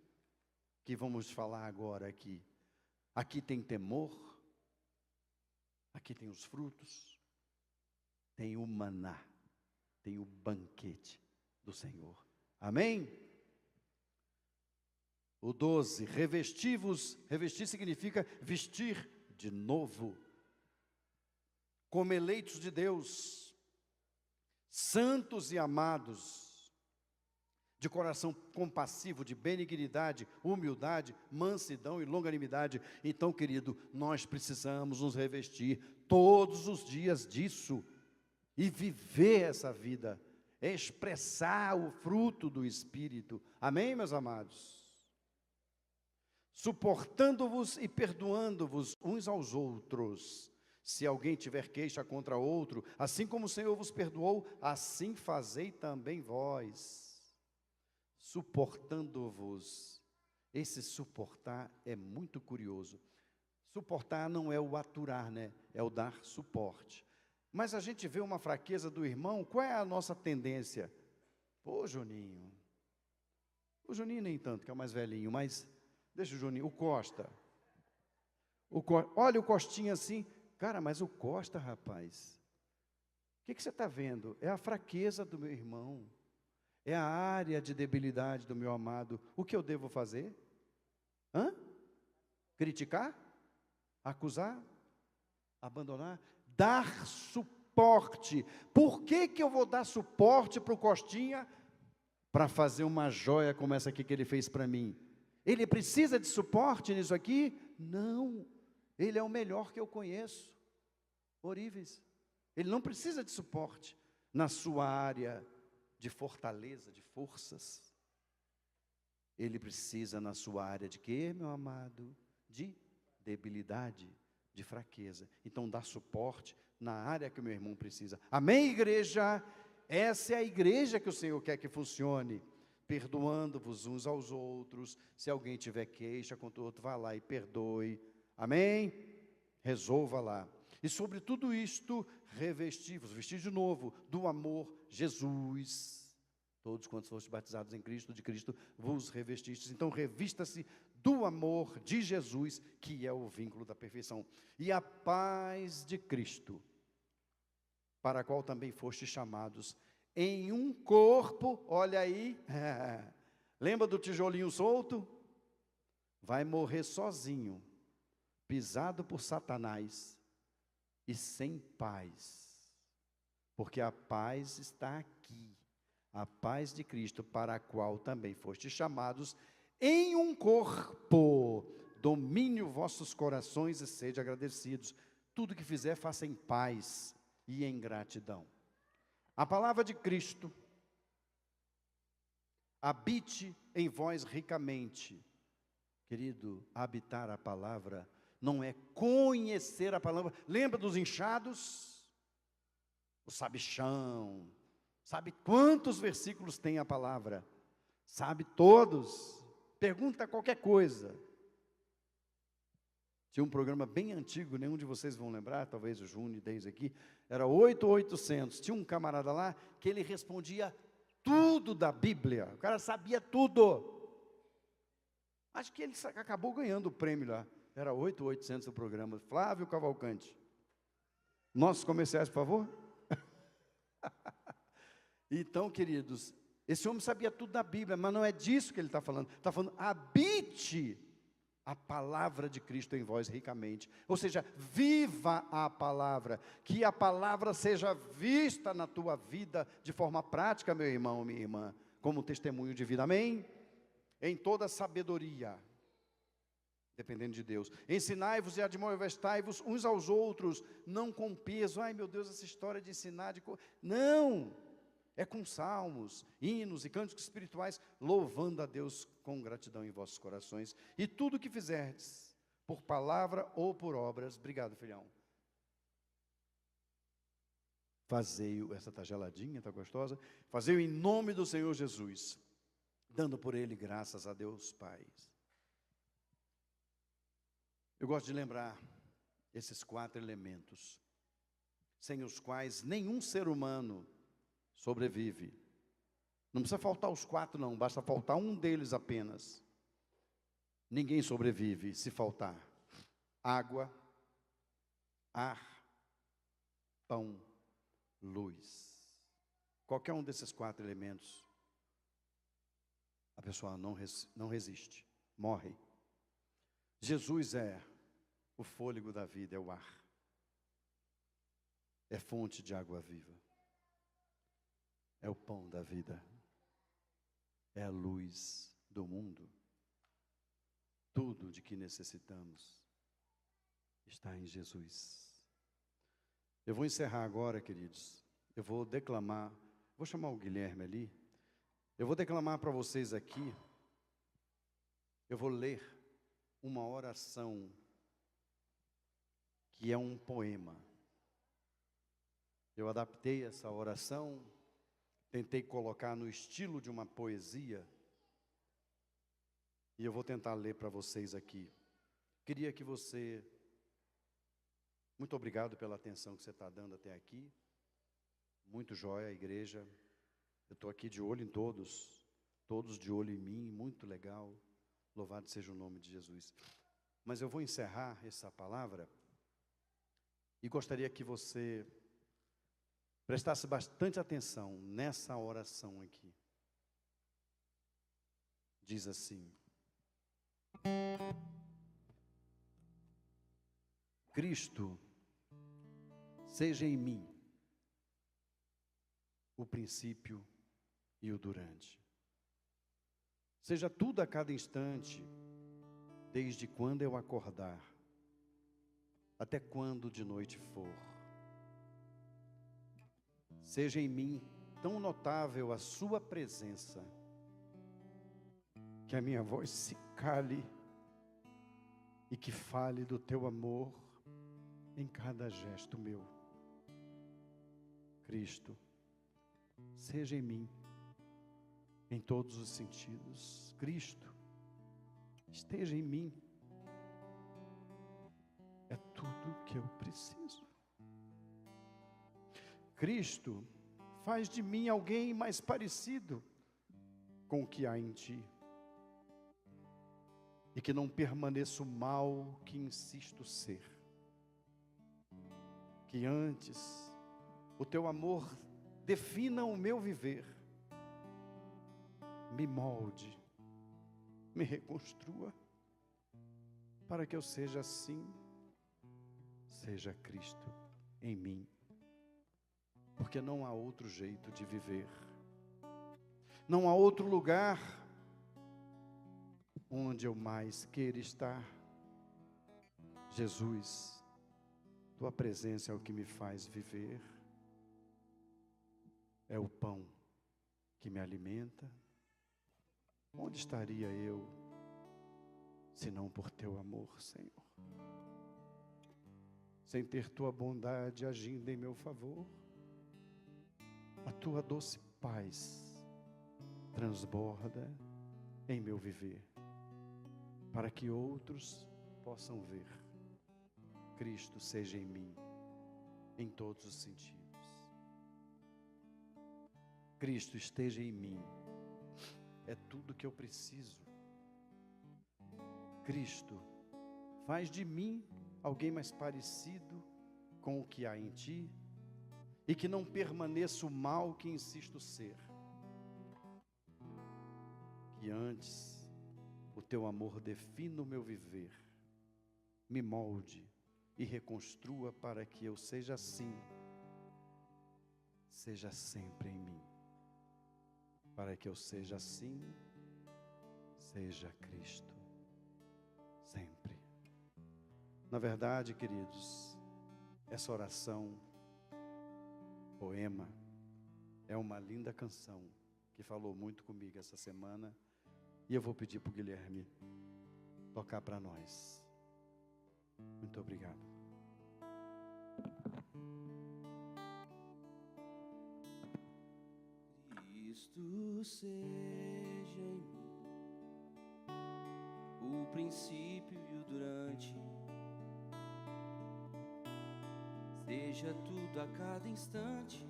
que vamos falar agora aqui. Aqui tem temor, aqui tem os frutos, tem o maná, tem o banquete do Senhor. Amém? O 12, revestivos, revestir significa vestir de novo, como eleitos de Deus, santos e amados, de coração compassivo, de benignidade, humildade, mansidão e longanimidade. Então, querido, nós precisamos nos revestir todos os dias disso, e viver essa vida, expressar o fruto do Espírito. Amém, meus amados? Suportando-vos e perdoando-vos uns aos outros, se alguém tiver queixa contra outro, assim como o Senhor vos perdoou, assim fazei também vós. Suportando-vos. Esse suportar é muito curioso. Suportar não é o aturar, né? É o dar suporte. Mas a gente vê uma fraqueza do irmão, qual é a nossa tendência? Pô, Juninho. O Juninho nem tanto, que é o mais velhinho, mas deixa o Juninho, o Costa. Olha o Costinha assim, cara, mas o Costa, rapaz, o que você está vendo? É a fraqueza do meu irmão. É a área de debilidade do meu amado. O que eu devo fazer? Criticar? Acusar? Abandonar? Dar suporte. Por que eu vou dar suporte para o Costinha? Para fazer uma joia como essa aqui que ele fez para mim. Ele precisa de suporte nisso aqui? Não. Ele é o melhor que eu conheço. Oríveis. Ele não precisa de suporte na sua área de fortaleza, de forças. Ele precisa na sua área de quê, meu amado? De debilidade, de fraqueza. Então dá suporte na área que o meu irmão precisa. Amém, igreja? Essa é a igreja que o Senhor quer que funcione. Perdoando-vos uns aos outros. Se alguém tiver queixa contra o outro, vá lá e perdoe. Amém? Resolva lá. E sobre tudo isto, revestivos, vestir de novo do amor, Jesus. Todos quantos foste batizados em Cristo, de Cristo vos revestistes. Então revista-se do amor de Jesus, que é o vínculo da perfeição. E a paz de Cristo, para a qual também fostes chamados, em um corpo, olha aí, lembra do tijolinho solto? Vai morrer sozinho, pisado por Satanás, e sem paz, porque a paz está aqui, a paz de Cristo, para a qual também fostes chamados, em um corpo, domine os vossos corações e sede agradecidos. Tudo que fizer, faça em paz e em gratidão. A palavra de Cristo habite em vós ricamente. Querido, habitar a palavra não é conhecer a palavra. Lembra dos inchados? O sabichão. Sabe quantos versículos tem a palavra? Sabe todos. Pergunta qualquer coisa. Tinha um programa bem antigo, nenhum de vocês vão lembrar, talvez o Júnior e Deis aqui, era 8800. Tinha um camarada lá que ele respondia tudo da Bíblia. O cara sabia tudo. Acho que ele acabou ganhando o prêmio lá. Era 8800 o programa. Flávio Cavalcante. Nossos comerciais, por favor. Então, queridos, esse homem sabia tudo da Bíblia, mas não é disso que ele está falando. Está falando, habite a palavra de Cristo em vós ricamente. Ou seja, viva a palavra. Que a palavra seja vista na tua vida de forma prática, meu irmão, minha irmã, como testemunho de vida. Amém? Em toda sabedoria, dependendo de Deus. Ensinai-vos e admoestai-vos uns aos outros, não com peso. Ai, meu Deus, essa história de ensinar, não, é com salmos, hinos e cânticos espirituais, louvando a Deus com gratidão em vossos corações. E tudo que fizerdes, por palavra ou por obras, obrigado, filhão. Fazei-o, essa está geladinha, está gostosa. Fazei-o em nome do Senhor Jesus, dando por ele graças a Deus Pai. Eu gosto de lembrar esses 4 elementos, sem os quais nenhum ser humano sobrevive. Não precisa faltar os 4 não, basta faltar um deles apenas. Ninguém sobrevive se faltar água, ar, pão, luz. Qualquer um desses 4 elementos, a pessoa não resiste, morre. Jesus é o fôlego da vida, é o ar. É fonte de água viva. É o pão da vida. É a luz do mundo. Tudo de que necessitamos está em Jesus. Eu vou encerrar agora, queridos. Eu vou declamar, vou chamar o Guilherme ali. Eu vou declamar para vocês aqui. Eu vou ler uma oração que é um poema. Eu adaptei essa oração, tentei colocar no estilo de uma poesia, e eu vou tentar ler para vocês aqui. Queria que você, muito obrigado pela atenção que você está dando até aqui, muito jóia a igreja, eu estou aqui de olho em todos, todos de olho em mim, muito legal, louvado seja o nome de Jesus. Mas eu vou encerrar essa palavra, e gostaria que você prestasse bastante atenção nessa oração aqui. Diz assim: Cristo, seja em mim o princípio e o durante. Seja tudo a cada instante, desde quando eu acordar, até quando de noite for. Seja em mim tão notável a sua presença, que a minha voz se cale e que fale do teu amor em cada gesto meu. Cristo, seja em mim, em todos os sentidos. Cristo, esteja em mim. É tudo que eu preciso. Cristo, faz de mim alguém mais parecido com o que há em ti. E que não permaneça o mal que insisto ser. Que antes o teu amor defina o meu viver. Me molde, me reconstrua, para que eu seja assim, seja Cristo em mim. Porque não há outro jeito de viver. Não há outro lugar onde eu mais queira estar Jesus, tua presença é o que me faz viver, é o pão que me alimenta. Onde estaria eu, se não por teu amor, Senhor? Sem ter tua bondade agindo em meu favor, a tua doce paz transborda em meu viver, para que outros possam ver Cristo seja em mim, em todos os sentidos. Cristo esteja em mim, é tudo que eu preciso. Cristo, faz de mim alguém mais parecido com o que há em ti, e que não permaneça o mal que insisto ser. Que antes o teu amor defina o meu viver, me molde e reconstrua para que eu seja assim, seja sempre em mim. Para que eu seja assim, seja Cristo, sempre. Na verdade, queridos, essa oração, poema, é uma linda canção que falou muito comigo essa semana, e eu vou pedir para o Guilherme tocar para nós. Muito obrigado. Cristo seja em mim o princípio e o durante, seja tudo a cada instante,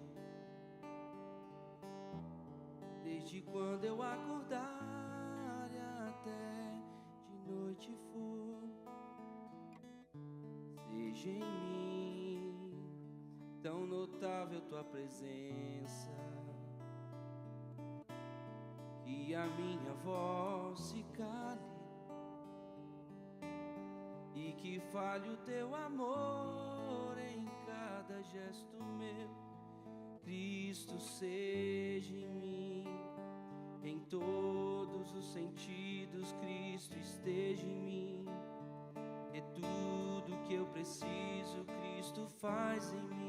desde quando eu acordar e até de noite for. Seja em mim tão notável tua presença, que a minha voz se cale e que fale o teu amor em cada gesto meu. Cristo seja em mim, em todos os sentidos. Cristo esteja em mim, é tudo que eu preciso. Cristo faz em mim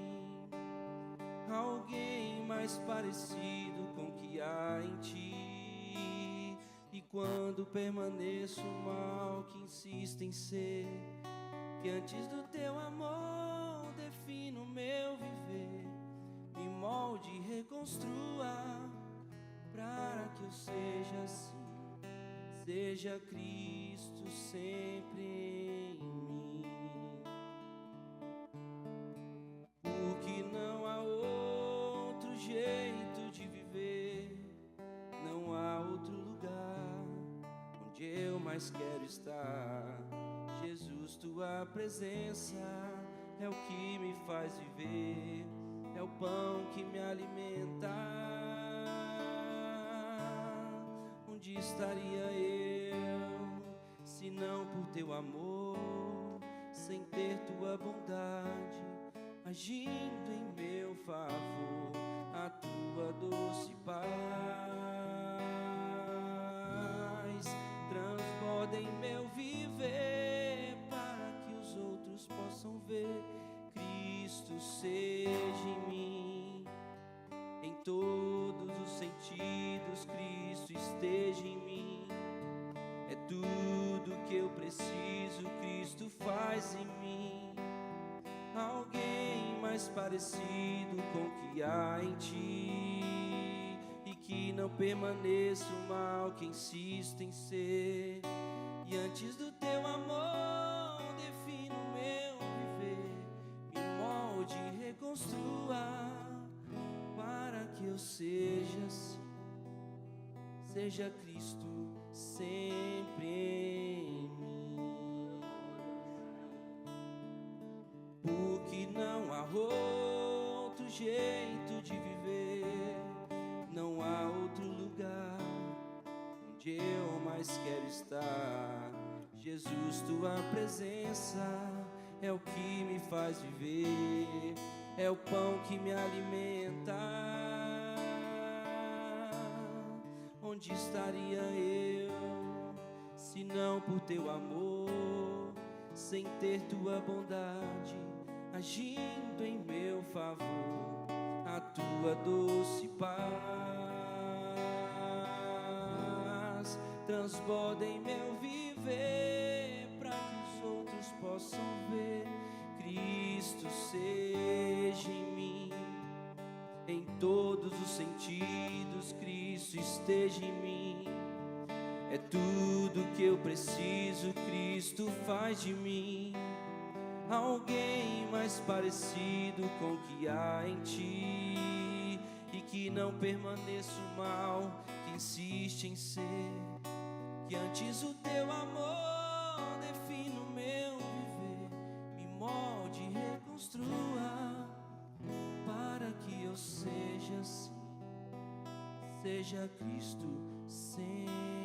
alguém mais parecido com o que há em ti. E quando permaneço o mal que insiste em ser, que antes do teu amor defina o meu viver, me molde e reconstrua para que eu seja assim, seja Cristo sempre em mim. Porque não há outro jeito de viver, não há outro lugar onde eu mais quero estar. Jesus, tua presença é o que me faz viver, é o pão que me alimenta. Onde estaria eu, se não por teu amor, sem ter tua bondade agindo em meu favor, a tua doce paz transborda em meu viver, para que os outros possam ver Cristo seja em mim, em todos os sentidos. Cristo esteja em mim, é tudo que eu preciso. Cristo faz em mim alguém mais parecido com o que há em ti, e que não permaneça o mal que insiste em ser, e antes do teu amor defina o meu viver, me molde e reconstrua para que eu seja assim, seja Cristo sempre em mim. Porque não há outro jeito de viver, não há outro lugar onde eu mais quero estar. Jesus, tua presença é o que me faz viver, é o pão que me alimenta. Onde estaria eu, se não por teu amor, sem ter tua bondade agindo em meu favor, a tua doce paz transborda em meu viver, para que os outros possam ver Cristo seja em mim. Em todos os sentidos, Cristo esteja em mim. É tudo que eu preciso, Cristo faz de mim alguém mais parecido com o que há em ti, e que não permaneça o mal que insiste em ser, que antes o teu amor defina o meu viver, me molde e reconstrua, para que eu seja assim, seja Cristo sempre.